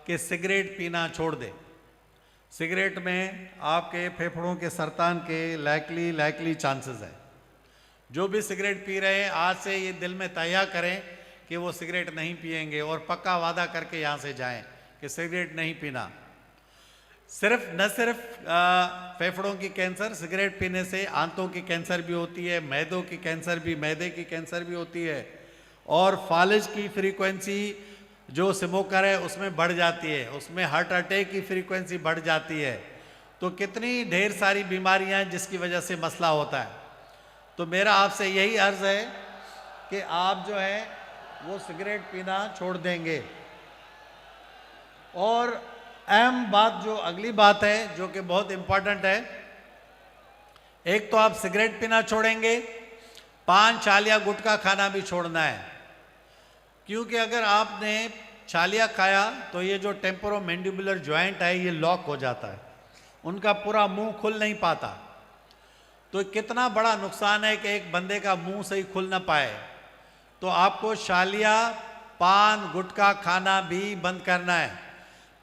कि सिगरेट पीना छोड़ दें। सिगरेट में आपके फेफड़ों के सरतान के लाइकली चांसेस है। जो भी सिगरेट पी रहे हैं, आज से ये दिल में तय करें कि वो सिगरेट नहीं पिएंगे और पक्का वादा करके यहाँ से जाएं कि सिगरेट नहीं पीना। न सिर्फ फेफड़ों की कैंसर, सिगरेट पीने से आंतों की कैंसर भी होती है, मैदे की कैंसर भी होती है, और फालिज की फ्रीक्वेंसी जो स्मोकर है उसमें बढ़ जाती है, उसमें हार्ट अटैक की फ्रीक्वेंसी बढ़ जाती है। तो कितनी ढेर सारी बीमारियां हैं जिसकी वजह से मसला होता है। तो मेरा आपसे यही अर्ज़ है कि आप जो है वो सिगरेट पीना छोड़ देंगे। और अहम बात जो अगली बात है, जो कि बहुत इम्पॉर्टेंट है, एक तो आप सिगरेट पीना छोड़ेंगे, पान, चालिया, गुटखा खाना भी छोड़ना है। क्योंकि अगर आपने चालिया खाया तो ये जो टेम्पोरोमैंडिबुलर जॉइंट है ये लॉक हो जाता है, उनका पूरा मुंह खुल नहीं पाता। तो कितना बड़ा नुकसान है कि एक बंदे का मुंह सही खुल ना पाए। तो आपको चालिया, पान, गुटखा खाना भी बंद करना है।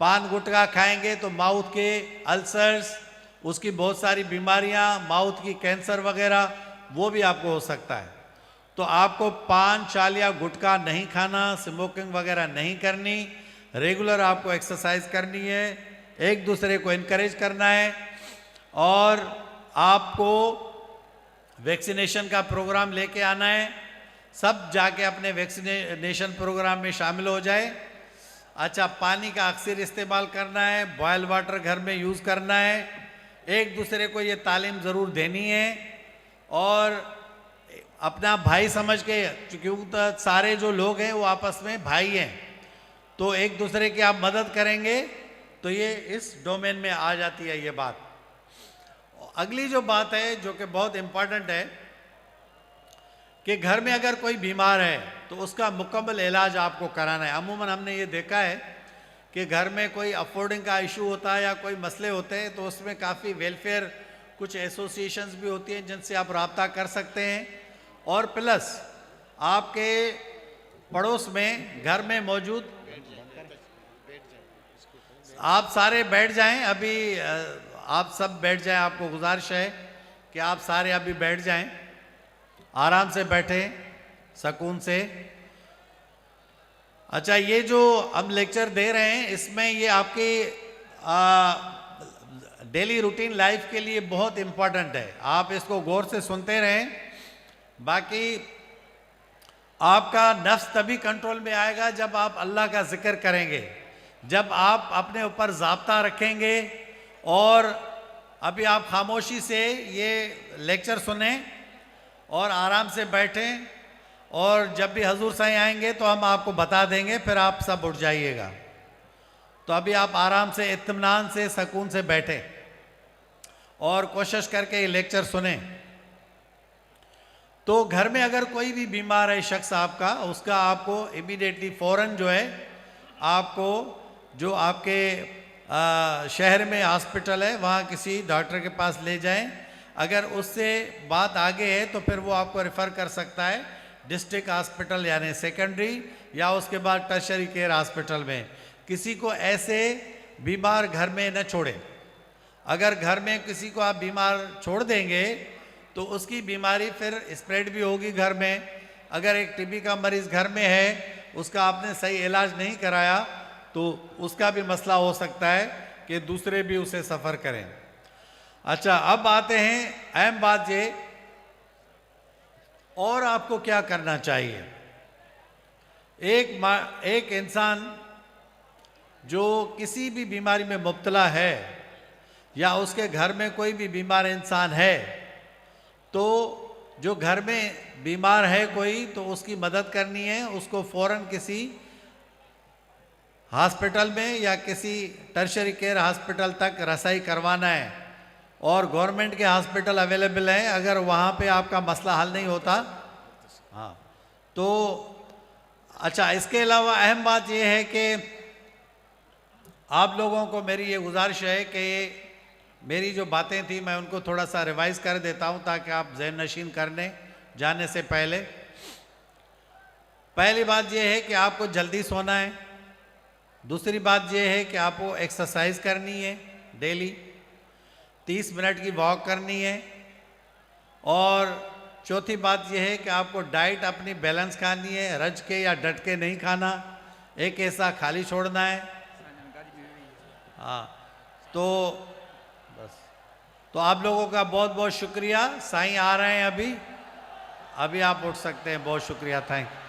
पान गुटखा खाएंगे तो माउथ के अल्सर्स, उसकी बहुत सारी बीमारियां, माउथ की कैंसर वगैरह, वो भी आपको हो सकता है। तो आपको पान, चालिया, गुटखा नहीं खाना, स्मोकिंग वगैरह नहीं करनी, रेगुलर आपको एक्सरसाइज करनी है, एक दूसरे को इनकरेज करना है, और आपको वैक्सीनेशन का प्रोग्राम लेके आना है। सब जाके अपने वैक्सीनेशन प्रोग्राम में शामिल हो जाए। अच्छा, पानी का अक्सर इस्तेमाल करना है, बॉयल वाटर घर में यूज़ करना है, एक दूसरे को ये तालीम ज़रूर देनी है, और अपना भाई समझ के, क्योंकि सारे जो लोग हैं वो आपस में भाई हैं, तो एक दूसरे की आप मदद करेंगे तो ये इस डोमेन में आ जाती है ये बात। अगली जो बात है जो कि बहुत इम्पॉर्टेंट है कि घर में अगर कोई बीमार है तो उसका मुकम्मल इलाज आपको कराना है। अमूमन हमने ये देखा है कि घर में कोई अफोर्डिंग का इशू होता है या कोई मसले होते हैं, तो उसमें काफ़ी वेलफेयर कुछ एसोसिएशंस भी होती हैं जिनसे आप रब्ता कर सकते हैं, और प्लस आपके पड़ोस में घर में मौजूद, आप सारे बैठ जाएं, अभी आप सब बैठ जाएं, आपको गुजारिश है कि आप सारे अभी बैठ जाएं, आराम से बैठें, सुकून से। अच्छा, ये जो हम लेक्चर दे रहे हैं इसमें ये आपकी डेली रूटीन लाइफ के लिए बहुत इम्पोर्टेंट है, आप इसको गौर से सुनते रहें। बाकी आपका नफ्स तभी कंट्रोल में आएगा जब आप अल्लाह का जिक्र करेंगे, जब आप अपने ऊपर ज़ाब्ता रखेंगे, और अभी आप खामोशी से ये लेक्चर सुने और आराम से बैठें, और जब भी हजूर साईं आएंगे तो हम आपको बता देंगे, फिर आप सब उठ जाइएगा। तो अभी आप आराम से, इत्मीनान से, सुकून से बैठें और कोशिश करके ये लेक्चर सुने। तो घर में अगर कोई भी बीमार है शख्स आपका, उसका आपको इमीडिएटली फ़ौरन जो है आपको जो आपके शहर में हॉस्पिटल है वहाँ किसी डॉक्टर के पास ले जाएं। अगर उससे बात आगे है तो फिर वो आपको रेफ़र कर सकता है डिस्ट्रिक्ट हॉस्पिटल यानी सेकेंडरी, या उसके बाद टर्शरी केयर हॉस्पिटल में। किसी को ऐसे बीमार घर में न छोड़ें। अगर घर में किसी को आप बीमार छोड़ देंगे तो उसकी बीमारी फिर स्प्रेड भी होगी घर में। अगर एक टीबी का मरीज़ घर में है, उसका आपने सही इलाज नहीं कराया तो उसका भी मसला हो सकता है कि दूसरे भी उसे सफ़र करें। अच्छा, अब आते हैं अहम बात ये, और आपको क्या करना चाहिए। एक इंसान जो किसी भी बीमारी में मुब्तला है या उसके घर में कोई भी बीमार इंसान है, तो जो घर में बीमार है कोई, तो उसकी मदद करनी है। उसको फ़ौरन किसी हॉस्पिटल में या किसी टर्शरी केयर हॉस्पिटल तक रसाई करवाना है। और गवर्नमेंट के हॉस्पिटल अवेलेबल हैं। अगर वहाँ पे आपका मसला हल नहीं होता, हाँ, तो अच्छा, इसके अलावा अहम बात यह है कि आप लोगों को मेरी ये गुजारिश है कि मेरी जो बातें थी मैं उनको थोड़ा सा रिवाइज कर देता हूँ ताकि आप ज़हन नशीन करने जाने से पहले। पहली बात यह है कि आपको जल्दी सोना है। दूसरी बात यह है कि आपको एक्सरसाइज करनी है डेली, 30 मिनट की वॉक करनी है। और चौथी बात यह है कि आपको डाइट अपनी बैलेंस खानी है, रज के या डट के नहीं खाना, एक ऐसा खाली छोड़ना है। हाँ, तो बस, तो आप लोगों का बहुत बहुत शुक्रिया। साईं आ रहे हैं अभी आप उठ सकते हैं। बहुत शुक्रिया, थैंक यू।